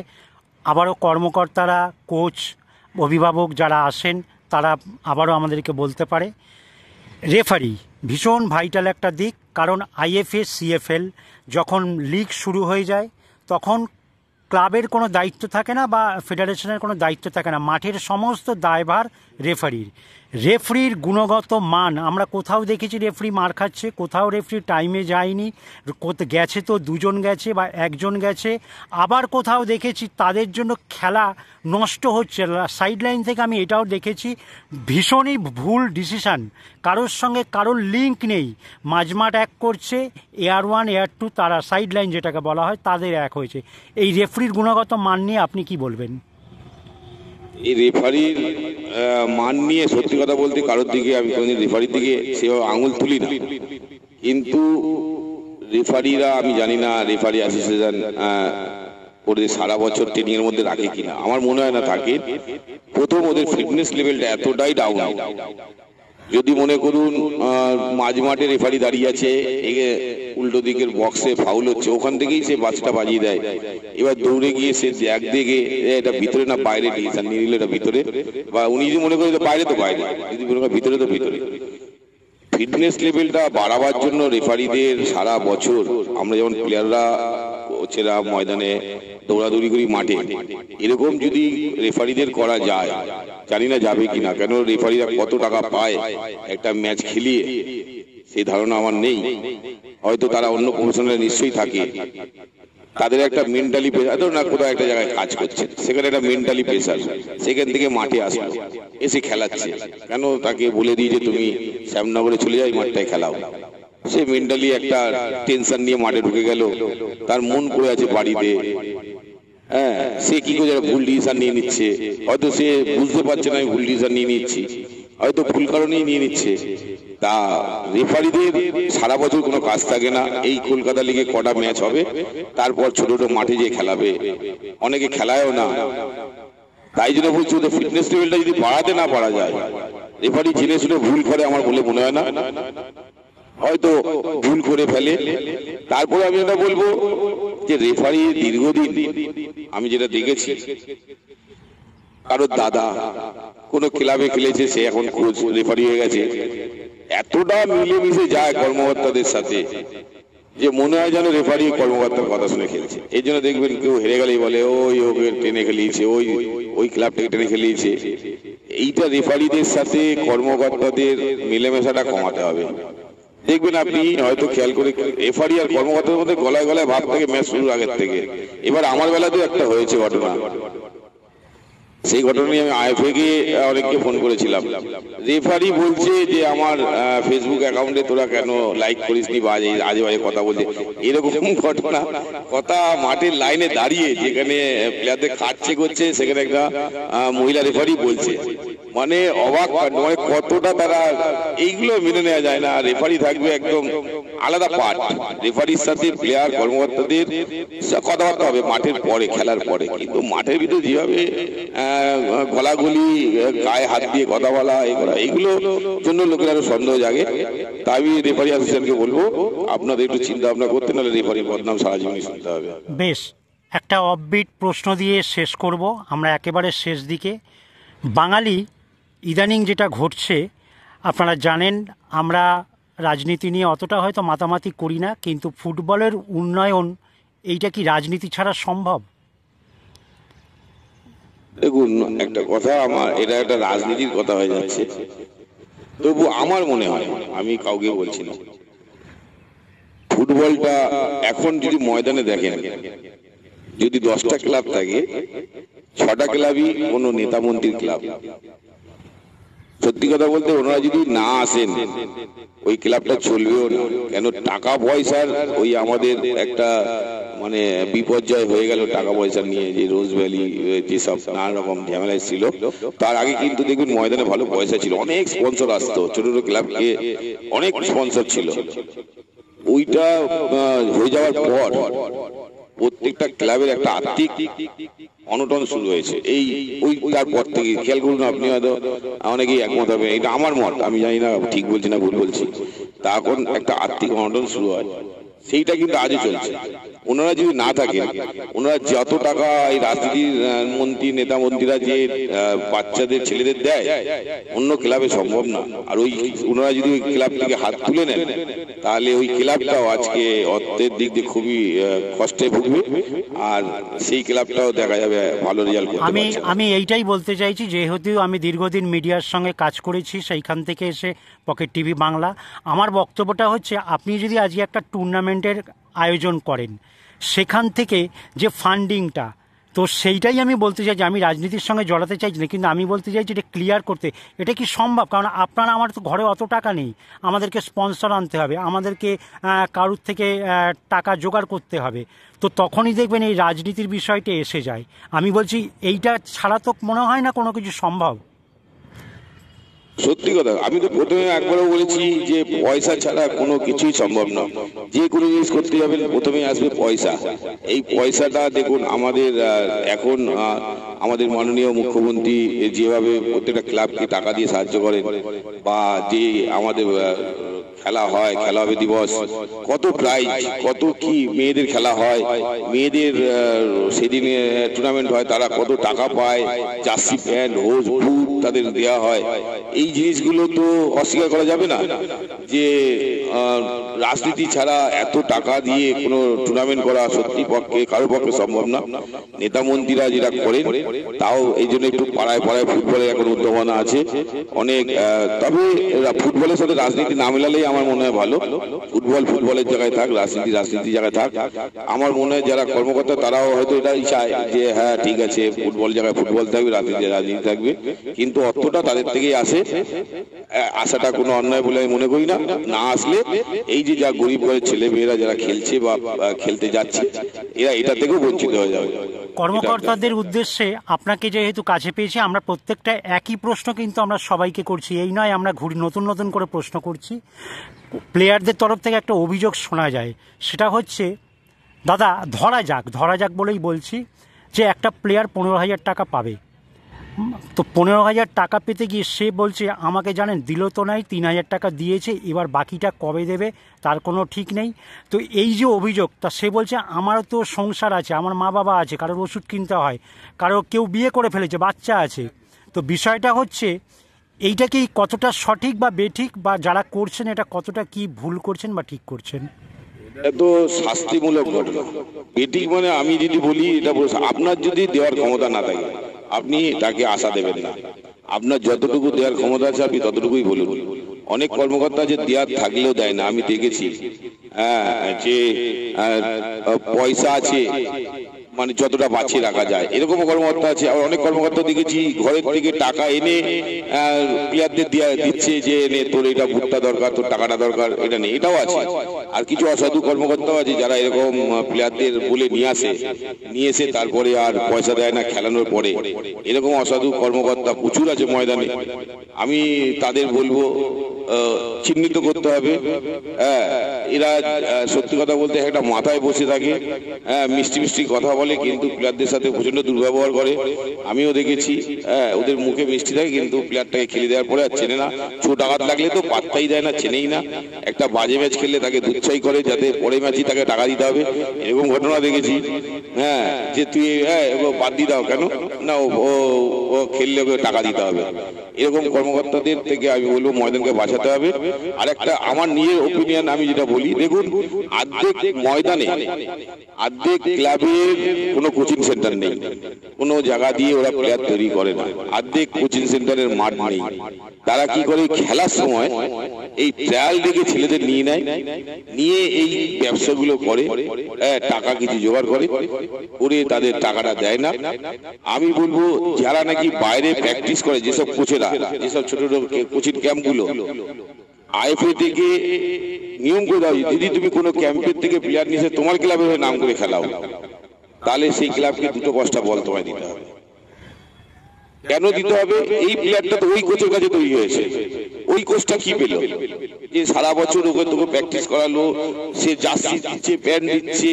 আবারও কর্মকর্তারা, কোচ, অভিভাবক যারা আসেন তারা আবারও আমাদেরকে বলতে পারে, রেফারি ভীষণ ভাইটাল একটা দিক। কারণ আইএফএ, সিএফএল যখন লিগ শুরু হয়ে যায় তখন ক্লাবের কোনো দায়িত্ব থাকে না বা ফেডারেশনের কোনো দায়িত্ব থাকে না, মাঠের সমস্ত দায়ভার রেফারির। রেফারির গুণগত মান আমরা কোথাও দেখেছি রেফারি মার খাচ্ছে, কোথাও রেফারি টাইমে যায়নি, গেছে তো দুজন গেছে বা একজন গেছে, আবার কোথাও দেখেছি তাদের জন্য খেলা নষ্ট হচ্ছে। সাইড লাইন থেকে আমি এটাও দেখেছি ভীষণই ভুল ডিসিশান, কারোর সঙ্গে কারোর লিঙ্ক নেই, মাঝমাঠ এক করছে, এয়ার ওয়ান এয়ার টু তারা সাইড লাইন যেটাকে বলা হয় তাদের এক হয়েছে। এই রেফারির গুণগত মান নিয়ে আপনি কি বলবেন? এই রেফারির মান নিয়ে সত্যি কথা বলতে কারোর দিকে আমি কোনোদিন রেফারির দিকে সেভাবে আঙুল তুলি না, কিন্তু রেফারিরা আমি জানি না রেফারি অ্যাসোসিয়েশন ওদের সারা বছর ট্রেনিং এর মধ্যে রাখে কিনা, আমার মনে হয় না থাকে। প্রথম ওদের ফিটনেস লেভেলটা এতটাই ডাউন, যদি মনে করুন মাঝ মাঠে রেফারি দাঁড়িয়ে আছে, উল্টো দিকের বক্সে ফাউল হচ্ছে, ওখান থেকেই সে বাসটা বাজিয়ে দেয়। এবার দৌড়ে গিয়ে সে একদিকে এটা ভিতরে না বাইরে ডিসিশন নিয়ে নিল, এটা ভিতরে, বা উনি যদি মনে করেন বাইরে তো বাইরে, যদি মনে করেন ভিতরে তো ভিতরে। ফিটনেস লেভেলটা বাড়াবার জন্য রেফারিদের সারা বছর আমরা যেমন প্লেয়াররা ছেড়া ময়দানে দৌড়াদৌড়ি করি মাঠে, এরকম যদি রেফারিদের করা যায়, জানি না যাবে কিনা, কেন রেফারিরা কত টাকা পায় একটা ম্যাচ খেলিয়ে সেই ধারণা আমার নেই। হয়তো তারা অন্য প্রফেশনালে নিশ্চয়ই থাকে, তাদের একটা মেন্টালি প্রেসার, না কোথাও একটা জায়গায় কাজ করছে, সেখানে একটা মেন্টালি প্রেসার, সেখান থেকে মাঠে আসলো এসে খেলাচ্ছে, কেন তাকে বলে দিই যে তুমি শ্যামনগরে চলে যাই মাঠটায় খেলাও, সে মেন্টালি একটা টেনশন নিয়ে মাঠে ঢুকে গেল, তার মন পড়ে আছে বাড়িতে। হ্যাঁ, সে কি করে ভুল ডিসিশন নিয়ে নিচ্ছে, হয়তো সে বুঝতে পারছে না আমি ভুল ডিসিশন নিয়ে নিচ্ছি, হয়তো ভুল কারণেই নিয়ে নিচ্ছে। তা রেফারিদের সারা বছর কোনো কাজ থাকে না, এই কলকাতা লিগে কটা ম্যাচ হবে, তারপর ছোট ছোট মাঠে গিয়ে খেলাবে, অনেকে খেলায়ও না। তাই জন্য বলছি ওদের ফিটনেস লেভেলটা যদি বাড়াতে না পারা যায়, রেফারি জেনে শুনে ভুল করে আমার বলে মনে হয় না, হয়তো ভুল করে ফেলে। তারপরে আমি এটা বলবো যে রেফারি দীর্ঘদিন আমি যেটা দেখেছি, কারোর দাদা কোনো ক্লাবে খেলেছে, সে এখন কোচ রেফারি হয়ে গেছে, এতটা মিলেমিশে যায় কর্মকর্তাদের সাথে যে মনে হয় যেন রেফারি কর্মকর্তার কথা শুনে খেলছে। এই জন্য দেখবেন কেউ হেরে গেলেই বলে ওই ওকে টেনে খেলিয়েছে, ওই ক্লাবটাকে টেনে খেলিয়েছে। এইটা রেফারিদের সাথে কর্মকর্তাদের মিলেমিশাটা কমাতে হবে। দেখবেন আপনি হয়তো খেয়াল করে রেফারি আর কর্মকর্তাদের মধ্যে গলায় গলায় ভাব থেকে ম্যাচ শুরুর আগের থেকে। এবার আমার বেলাতেও একটা হয়েছে ঘটনা, সেই ঘটনা নিয়ে আমি আইএফএ কে অনেককে ফোন করেছিলাম। রেফারি বলছে যে আমার ফেসবুক অ্যাকাউন্টে তোরা কেন লাইক করিসনি বা আজে বাজে কথা বলছে, এরকম ঘটনা। কথা মাঠের লাইনে দাঁড়িয়ে যেখানে প্লেয়ারদের কাজ চেক হচ্ছে, সেখানে একটা মহিলা রেফারি বলছে, মানে অবাক, মানে কতটা তারা, এইগুলো মেনে নেওয়া যায় না। রেফারি থাকবে একদম আলাদা পার্ট, রেফারির সাথে প্লেয়ার কর্মকর্তাদের কথাবার্তা হবে মাঠের পরে, খেলার পরে, কিন্তু মাঠের ভিতরে যেভাবে গলাগলি, গায়ে হাত দিয়ে কথা বলা, এইগুলো জন্য লোকের আরো সন্দেহ জাগে। তাই আমি রেফারি অ্যাসোসিয়েশনকে বলবো আপনাদের একটু চিন্তা ভাবনা করতে, নাহলে রেফারির বদনাম সারা জীবনই শুনতে হবে। বেশ, একটা অফবিট প্রশ্ন দিয়ে শেষ করব আমরা একেবারে শেষ দিকে। বাঙালি ইদানিং যেটা ঘটছে আপনারা জানেন, আমরা রাজনীতি নিয়ে অতটা হয়তো মাতামাতি করি না, কিন্তু ফুটবলের উন্নয়ন এইটা কি রাজনীতি ছাড়া সম্ভব? দেখুন, একটা কথা, আমার এটা একটা রাজনীতির কথা হয়ে যাচ্ছে, তবু আমার মনে হয়, আমি কাউকে বলছি না, ফুটবলটা এখন যদি ময়দানে দেখেন, যদি 10টা ক্লাব থাকে, 6টা ক্লাবই কোনো নেতা মন্ত্রীর ক্লাব। সত্যি কথা বলতে ওনারা যদি না আসেন ওই ক্লাবটা চলবেও না। কেন টাকা পয়সার ওই আমাদের একটা মানে বিপর্যয় হয়ে গেল টাকা পয়সা নিয়ে, যে রোজ ভ্যালি যেসব নানা রকম ঝামেলা ছিল। তার আগে কিন্তু দেখবেন ময়দানে ভালো পয়সা ছিল, অনেক স্পন্সর আসতো, ছোট ছোট ক্লাবকে অনেক স্পন্সর ছিল। ওইটা হয়ে যাওয়ার পর প্রত্যেকটা ক্লাবের একটা আর্থিক অনটন শুরু হয়েছে। ওই তারপর থেকে খেয়াল করুন, আপনি হয়তো অনেকেই একমত হবে, এটা আমার মত, আমি জানি না ঠিক বলছি না ভুল বলছি। তখন একটা আর্থিক অনটন শুরু হয়, সেইটা কিন্তু আজও চলছে। ওনারা যদি না থাকেন, ওনারা যত টাকা এই রাজনীতির মন্ত্রী নেতা মন্ত্রীরা যে বাচ্চাদের ছেলেদের দেয়, অন্য ক্লাবে সম্ভব না। আর ওনারা যদি ওই ক্লাব থেকে হাত তুলে নেন, তাহলে ওই ক্লাবটাও আজকে অর্থের দিক দিয়ে খুবই কষ্টে ভুগবে, আর সেই ক্লাবটাও দেখা যাবে ভালো রেজাল্ট করতে পারছে না। আমি এইটাই বলতে চাইছি, যেহেতু আমি দীর্ঘদিন মিডিয়ার সঙ্গে কাজ করেছি, সেইখান থেকে এসে পকেট টিভি বাংলা, আমার বক্তব্যটা হচ্ছে, আপনি যদি আজকে একটা টুর্নামেন্টের আয়োজন করেন, সেখান থেকে যে ফান্ডিংটা, তো সেইটাই আমি বলতে চাই যে আমি রাজনীতির সঙ্গে জড়াতে চাইছি না, কিন্তু আমি বলতে চাইছি এটা ক্লিয়ার করতে, এটা কি সম্ভব? কারণ আপনারা, আমার তো ঘরে অত টাকা নেই, আমাদেরকে স্পন্সর আনতে হবে, আমাদেরকে কারুর থেকে টাকা জোগাড় করতে হবে, তো তখনই দেখবেন এই রাজনীতির বিষয়টা এসে যায়। আমি বলছি এইটা ছাড়া তো মনে হয় না কোনো কিছু সম্ভব। সত্যি কথা, আমি তো প্রথমে একবারও বলেছি যে পয়সা ছাড়া কোনো কিছুই সম্ভব নয়। যে কোনো জিনিস করতে যাবেন প্রথমেই আসবে পয়সা। এই পয়সাটা দেখুন আমাদের এখন আমাদের মাননীয় মুখ্যমন্ত্রী যেভাবে প্রত্যেকটা ক্লাবকে টাকা দিয়ে সাহায্য করেন, বা যে আমাদের খেলা হয়, খেলা হবে দিবস, কত প্রাইজ, কত কি মেয়েদের খেলা হয়, মেয়েদের সেদিন টুর্নামেন্ট হয়, তারা কত টাকা পায়, জার্সি প্যান্ট হোজ বুট তাদের দেওয়া হয়। এই জিনিসগুলো তো অস্বীকার করা যাবে না যে রাজনীতি ছাড়া এত টাকা দিয়ে কোনো টুর্নামেন্ট করা সত্যি পক্ষে কারো পক্ষে সম্ভব না। নেতা মন্ত্রীরা যেটা করেন, তাও এই জন্য একটু পাড়ায় পাড়ায় ফুটবলের এখন উদ্ভাবনা আছে অনেক। তবে ফুটবলের সাথে রাজনীতি না মেলালেই আমার মনে হয় ভালো। ফুটবলের জায়গায় থাক, রাজনীতির জায়গায় থাক। আমার মনে হয় যারা কর্মকর্তা তারাও হয়তো এটাই চায় যে হ্যাঁ ঠিক আছে, ফুটবল জায়গায় ফুটবল থাকবে, রাজনীতি থাকবে, কিন্তু অর্থটা তাদের থেকেই আসে। আসাটা কোনো অন্যায় বলে আমি মনে করি না। না আসলে এই যে যা গরিব ঘরের ছেলে মেয়েরা যারা খেলছে বা খেলতে যাচ্ছে, এরা এটা থেকেও বঞ্চিত হয়ে যাবে। কর্মকর্তাদের উদ্দেশ্যে, আপনাকে যেহেতু কাছে পেয়েছি, আমরা প্রত্যেকটা একই প্রশ্ন কিন্তু আমরা সবাইকে করছি, এই নয় আমরা নতুন নতুন করে প্রশ্ন করছি। প্লেয়ারদের তরফ থেকে একটা অভিযোগ শোনা যায়, সেটা হচ্ছে, দাদা ধরা যাক বলেই বলছি, যে একটা প্লেয়ার 15,000 টাকা পাবে, তো 15,000 টাকা পেতে গিয়ে সে বলছে আমাকে জানেন দিল তো নাই, 3,000 টাকা দিয়েছে, এবার বাকিটা কবে দেবে তার কোনো ঠিক নেই। তো এই যে অভিযোগ, তা সে বলছে আমারও তো সংসার আছে, আমার মা বাবা আছে, কারোর ওষুধ কিনতে হয়, কেউ বিয়ে করে ফেলেছে, বাচ্চা আছে। তো বিষয়টা হচ্ছে এইটা কি কতটা সঠিক বা বেঠিক, বা যারা করছেন এটা কতটা কি ভুল করছেন বা ঠিক করছেন? এত শাস্তিমূলক ঘটনা। বেঠিক মানে আমি যদি বলি, এটা আপনার যদি দেওয়ার ক্ষমতা না থাকে আপনি তাকে আশা দেবেন না। আপনার যতটুকু দেওয়ার ক্ষমতা আছে আপনি ততটুকুই বলুন। অনেক কর্মকর্তা যে দেওয়ার থাকলেও দেয় না, আমি দেখেছি। যে পয়সা আছে মানে যতটা বাঁচিয়ে রাখা যায়, এরকম কর্মকর্তা আছে। আর অনেক কর্মকর্তা দেখেছি ঘরের থেকে টাকা এনে প্লেয়ারদের দিচ্ছে যে নে তোর এটা ভুট্টা দরকার, তোর টাকাটা দরকার, এটা নেই, এটাও আছে। আর কিছু অসাধু কর্মকর্তাও আছে যারা এরকম প্লেয়ারদের বলে নিয়ে এসে তারপরে আর পয়সা দেয় না খেলানোর পরে। এরকম অসাধু কর্মকর্তা প্রচুর আছে ময়দানে। আমি তাদের বলবো চিহ্নিত করতে হবে। এরা সত্যি কথা বলতে একটা মাথায় বসে থাকে, মিষ্টি কথা বলে, কিন্তু প্লেয়ারদের সাথে প্রচন্ড দুর্ব্যবহার করে। আমিও দেখেছি ওদের মুখে মিষ্টি থাকে, কিন্তু প্লেয়ারটাকে খেলে দেওয়ার পরে আর চেনে না। ছোট আঘাত লাগলে তো পাত্তাই দেয় না, চেনেই না। একটা বাজে ম্যাচ খেললে তাকে দুচ্ছাই করে, যাতে পরে ম্যাচই তাকে টাকা দিতে হবে। এরকম ঘটনা দেখেছি। যে তুই বাদ দিয়ে দাও, কেন না ও খেললে ওকে টাকা দিতে হবে। এরকম কর্মকর্তাদের থেকে আমি বলবো ময়দানকে বাঁচাতে হবে। আর একটা আমার নিজের ওপিনিয়ন আমি যেটা বলি, দেখুন অর্ধেক ময়দানে অর্ধেক ক্লাবের কোনো কোচিং সেন্টার নেই, কোনো জায়গা দিয়ে ওরা প্লেয়ার তৈরি করে না। অর্ধেক কোচিং সেন্টারের মাঠ নেই। তারা কি করে খেলার সময় এই ট্রায়াল দেখে ছেলেদের নিয়ে এই ব্যবসাগুলো করে, টাকা কিছু জোগাড় করে তাদের টাকাটা দেয় না। আমি বলবো যারা নাকি বাইরে প্র্যাকটিস করে, যেসব কোচেরা, যেসব সব ছোট ছোট কোচিং ক্যাম্পগুলো আইএফএ থেকে নিয়ম করে দাও, যদি তুমি কোনো ক্যাম্পের থেকে প্লেয়ার নিয়ে তোমার ক্লাবের হয়ে নাম করে খেলাও, তাহলে সেই ক্লাবকে 2টো 5টা বল তোমায় দিতে হবে। কেন দিতে হবে? এই প্লেয়ারটা তো ওই কোচের কাছে তৈরি হয়েছে। ওই কোচটা কি পেল? যে সারা বছর ওকে তোকে প্র্যাকটিস করালো, সে জার্সি দিচ্ছে, প্যান্ট দিচ্ছে,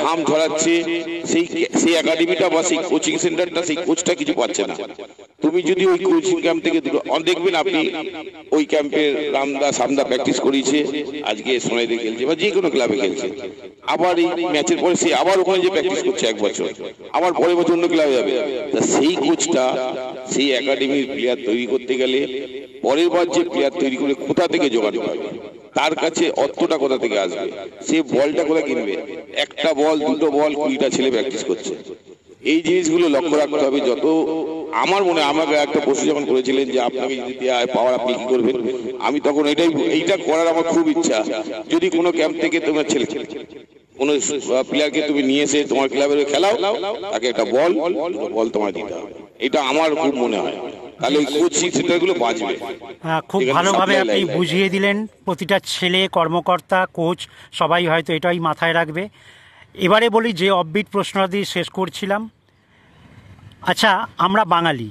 ঘাম ঝরাচ্ছে, সেই একাডেমিটা বা সেই কোচিং সেন্টারটা, সেই কোচটা কিছু পাচ্ছে না। তুমি যদি ওই কোচিং ক্যাম্প থেকে দেখবেন আপনি ওই ক্যাম্পে রামদা সামদা প্র্যাকটিস করিয়েছে, আজকে সোনাইতে খেলছে বা যে কোনো ক্লাবে খেলছে, আবার এই ম্যাচের পরে সে আবার ওখানে যে প্র্যাকটিস করছে 1 বছর, আবার পরের বছর অন্য ক্লাবে যাবে। তা সেই কোচটা সেই একাডেমির প্লেয়ার তৈরি করতে গেলে পরের বার যে প্লেয়ার তৈরি করে কোথা থেকে জোগাড় পাবে, তার কাছে অর্থটা কোথা থেকে আসবে, সে বলটা কোথায় কিনবে? একটা বল 2টো বল 20টা ছেলে প্র্যাকটিস করছে। এই জিনিসগুলো লক্ষ্য রাখতে হবে। যত আমার মনে, আমাকে একটা প্রশ্ন যখন করেছিলেন যে আপনাকে যদি পাওয়ার আপনি কি করবেন, আমি তখন এইটা করার আমার খুব ইচ্ছা। যদি কোনো ক্যাম্প থেকে তোমার ছেলে কোন প্লেয়ারকে তুমি নিয়ে এসে তোমার ক্লাবের খেলাও, তাকে একটা বল তোমার দিতে হবে, এটা আমার খুব মনে হয়, তাহলে ওই কোচিং সেন্টারগুলো বাঁচবে। খুব ভালোভাবে আপনি বুঝিয়ে দিলেন। প্রতিটা ছেলে, কর্মকর্তা, কোচ সবাই হয়তো এটাই মাথায় রাখবে। এবারে বলি যে অফবিট প্রশ্নটা দিয়ে শেষ করছিলাম। আচ্ছা, আমরা বাঙালি,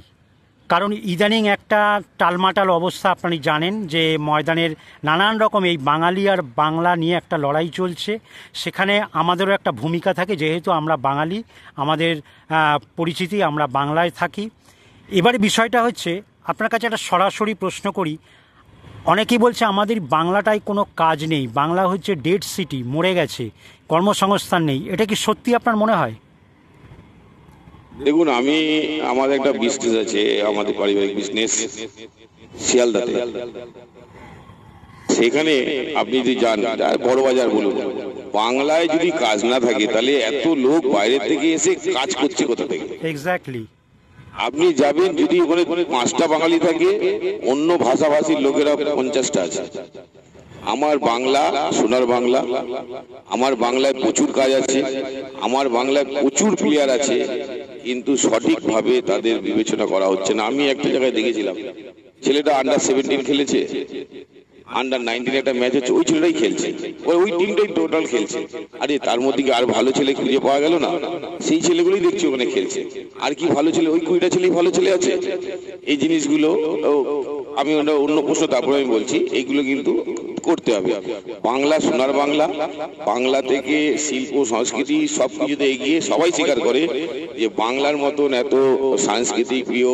কারণ ইদানিং একটা টালমাটাল অবস্থা আপনি জানেন যে ময়দানের নানান রকম এই বাঙালি আর বাংলা নিয়ে একটা লড়াই চলছে। সেখানে আমাদেরও একটা ভূমিকা থাকে, যেহেতু আমরা বাঙালি, আমাদের পরিচিতি, আমরা বাংলায় থাকি। এবারে বিষয়টা হচ্ছে, আপনার কাছে একটা সরাসরি প্রশ্ন করি। অনেকেই বলছে আমাদের বাংলাটায় কোনো কাজ নেই, বাংলা হচ্ছে ডেড সিটি, মরে গেছে, কর্মসংস্থান নেই। এটা কি সত্যি আপনার মনে হয়? দেখুন, আমাদের একটা বিজনেস আছে, আমাদের পারিবারিক বিজনেস শিয়ালদাতে। সেখানে আপনি যদি যান, বড় বাজার বলুন, বাংলায় যদি কাজ না থাকে তাহলে এত লোক বাইরে থেকে এসে কাজ করছে কোথা থেকে? এক্স্যাক্টলি। আপনি যাবেন, যদি ওখানে 5টা বাঙালি থাকে, অন্য ভাষাভাষীর লোকেরা 50টা আছে। আমার বাংলা সোনার বাংলা, আমার বাংলায় প্রচুর কাজ আছে, আমার বাংলায় প্রচুর প্লেয়ার আছে, কিন্তু সঠিকভাবে তাদের বিবেচনা করা হচ্ছে না। আমি একটা জায়গায় দেখেছিলাম, ছেলেটা আন্ডার-17 খেলেছে, আন্ডার-19 একটা ম্যাচ হচ্ছে, ওই ছেলেটাই খেলছে, ওই টিমটাই টোটাল খেলছে। আরে তার মধ্যে কি আর ভালো ছেলে খুঁজে পাওয়া গেল না? সেই ছেলেগুলোই দেখছি ওখানে খেলছে। আর কি ভালো ছেলে? ওই 20টা ছেলেই ভালো ছেলে আছে। এই জিনিসগুলো আমি অন্য প্রশ্ন তারপরে আমি বলছি, এইগুলো কিন্তু করতে হবে। বাংলা সোনার বাংলা, বাংলা থেকে শিল্প সংস্কৃতি সবকিছুতে এগিয়ে সবাই স্বীকার করে যে বাংলার মতন এত সাংস্কৃতিক প্রিয়,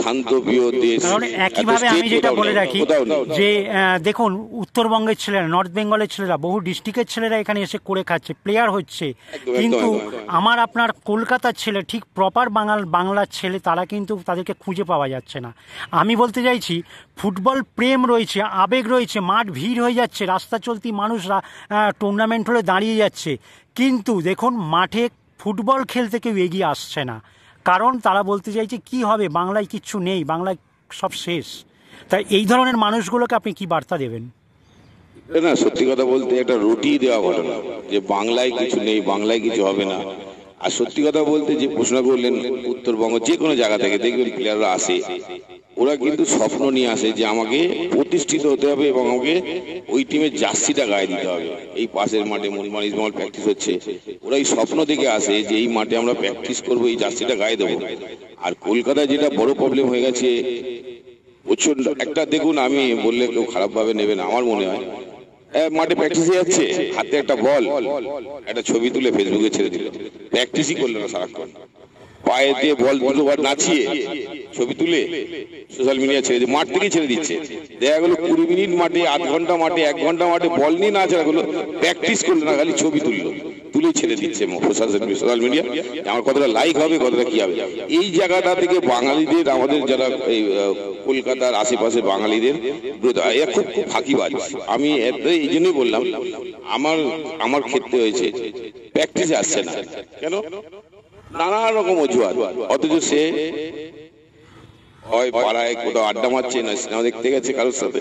শান্ত প্রিয় দেশ। কারণ একইভাবে আমি যেটা বলে রাখি যে দেখুন, উত্তরবঙ্গের ছেলেরা, নর্থ বেঙ্গলের ছেলেরা, বহু ডিস্ট্রিক্টের ছেলেরা এখানে এসে করে খাচ্ছে, প্লেয়ার হচ্ছে, কিন্তু আমার আপনার কলকাতার ছেলে, ঠিক প্রপার বাংলার ছেলে, তারা কিন্তু তাদেরকে খুঁজে পাওয়া যাচ্ছে না। আমি বলতে চাইছি, ফুটবল প্রেম রয়েছে, আবেগ রয়েছে, মাঠ ভিড় হয়ে যাচ্ছে, রাস্তা চলতি মানুষরা টুর্নামেন্ট হলে দাঁড়িয়ে যাচ্ছে, কিন্তু দেখুন মাঠে ফুটবল খেলতে কেউ এগিয়ে আসছে না। কারণ তারা বলতে চাইছে কি হবে, বাংলায় কিচ্ছু নেই, বাংলায় সব শেষ। তাই এই ধরনের মানুষগুলোকে আপনি কি বার্তা দেবেন? না, সত্যি কথা বলতে একটা রুটি দেওয়া ঘটনা যে বাংলায় কিছু নেই, বাংলায় কিছু হবে না। আর সত্যি কথা বলতে যে প্রশ্ন করলেন, উত্তরবঙ্গ যে কোনো জায়গা থেকে দেখবেন প্লেয়াররা আসে, ওরা কিন্তু স্বপ্ন নিয়ে আসে যে আমাকে প্রতিষ্ঠিত হতে হবে এবং আমাকে ওই টিমের জার্সিটা গায়ে দিতে হবে। এই পাশের মাঠে মনমান ইসমাইল প্র্যাকটিস হচ্ছে, ওরা এই স্বপ্ন দেখে আসে যে এই মাঠে আমরা প্র্যাকটিস করবো, এই জার্সিটা গায়ে দেবো। আর কলকাতায় যেটা বড় প্রবলেম হয়ে গেছে প্রচন্ড একটা, দেখুন আমি বললে কেউ খারাপভাবে নেবে না, আমার মনে হয় মাঠে প্র্যাকটিসে যাচ্ছে, হাতে একটা বল, একটা ছবি তুলে ফেসবুকে ছেড়ে দিল, প্র্যাকটিসই করলো না সারাক্ষণ, পায়ে দিয়ে বল 2বার নাচিয়ে ছবি তুলে সোশ্যাল মিডিয়া ছেড়ে দিয়ে মাঠ থেকেই ছেড়ে দিচ্ছে। দেখা গেলো 20 মিনিট মাঠে, আধ ঘন্টা মাঠে, 1 ঘন্টা মাঠে বল নিয়ে না ছাড়া গেলো, প্র্যাকটিস করলো না, খালি ছবি তুলে ছেড়ে দিচ্ছে সোশ্যাল মিডিয়া। আমার কতটা লাইক হবে, কতটা কি হবে। এই জায়গাটা থেকে বাঙালিদের, আমাদের যারা এই কলকাতার আশেপাশে বাঙালিদের খুব ফাঁকিবাজ। আমি এই জন্যই বললাম, আমার ক্ষেত্রে হয়েছে প্র্যাকটিসে আসছে না কেন, নানা রকম অজুহাত, অথচ সে হয় পাড়ায় কোথাও আড্ডা মারছে, না সিনেমা দেখতে গেছে কারোর সাথে।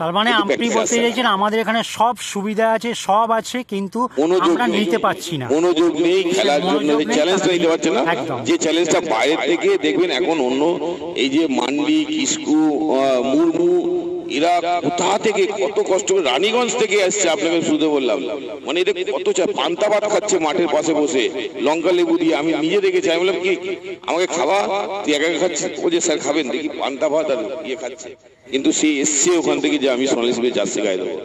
তার মানে কিন্তু আপনি practice বলতে আসছে না। চাইছেন আমাদের এখানে সব সুবিধা আছে, সব আছে, কিন্তু মনোযোগ আমরা নেই। নিতে পারছি না। মনোযোগ নেই, খেলার জন্য মনোযোগ নেই, চ্যালেঞ্জটা নিতে পারছে না। একদম। যে চ্যালেঞ্জটা বাইরে থেকে দেখবেন এখন অন্য এই যে মান্ডি, কিস্কু, মুর্মু, এরা কোথা থেকে কত কষ্ট করে রানীগঞ্জ থেকে আসছে, আপনাকে শুধু বললাম, মানে এদের কত পান্তা ভাত খাচ্ছে মাঠের পাশে বসে লঙ্কা লেবু দিয়ে। আমি নিজে দেখেছি, আমি বললাম কি আমাকে খাওয়া, তুই একা একা খাচ্ছিস? ও যে স্যার খাবেন, দেখি পান্তা ভাত আর ইয়ে খাচ্ছে, কিন্তু সে এসছে ওখান থেকে যে আমি সোনালী শিবের জার্সি গায়ে দেবো।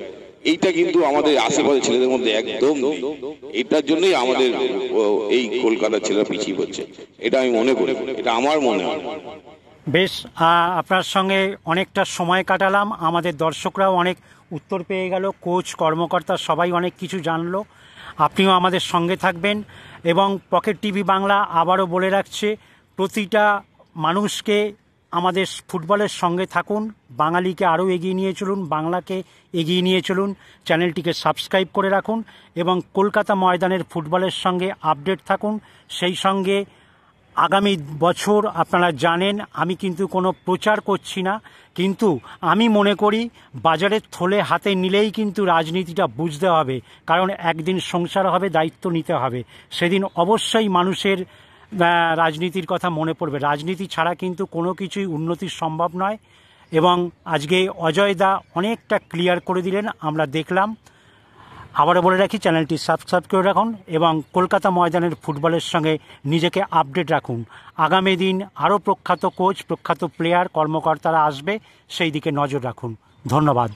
এইটা কিন্তু আমাদের আশেপাশে ছেলেদের মধ্যে একদম নেই। এটার জন্যই আমাদের এই কলকাতার ছেলেরা পিছিয়ে পড়ছে, এটা আমি মনে করি, এটা আমার মনে হয়। বেশ, আপনার সঙ্গে অনেকটা সময় কাটালাম, আমাদের দর্শকরাও অনেক উত্তর পেয়ে গেল, কোচ কর্মকর্তা সবাই অনেক কিছু জানলো। আপনিও আমাদের সঙ্গে থাকবেন এবং পকেট টিভি বাংলা আবারও বলে রাখছে প্রতিটা মানুষকে আমাদের ফুটবলের সঙ্গে থাকুন, বাঙালিকে আরও এগিয়ে নিয়ে চলুন, বাংলাকে এগিয়ে নিয়ে চলুন, চ্যানেলটিকে সাবস্ক্রাইব করে রাখুন এবং কলকাতা ময়দানের ফুটবলের সঙ্গে আপডেট থাকুন। সেই সঙ্গে আগামী বছর আপনারা জানেন আমি কিন্তু কোনো প্রচার করছি না, কিন্তু আমি মনে করি বাজারের থলে হাতে নিলেই কিন্তু রাজনীতিটা বুঝতে হবে, কারণ একদিন সংসার হবে, দায়িত্ব নিতে হবে, সেদিন অবশ্যই মানুষের রাজনীতির কথা মনে পড়বে। রাজনীতি ছাড়া কিন্তু কোনো কিছুই উন্নতি সম্ভব নয় এবং আজকে অজয় দা অনেকটা ক্লিয়ার করে দিলেন, আমরা দেখলাম। আবারও বলে রাখি চ্যানেলটি সাবস্ক্রাইব করে রাখুন এবং কলকাতা ময়দানের ফুটবলের সঙ্গে নিজেকে আপডেট রাখুন। আগামী দিন আরও প্রখ্যাত কোচ, প্রখ্যাত প্লেয়ার, কর্মকর্তারা আসবে, সেই দিকে নজর রাখুন। ধন্যবাদ।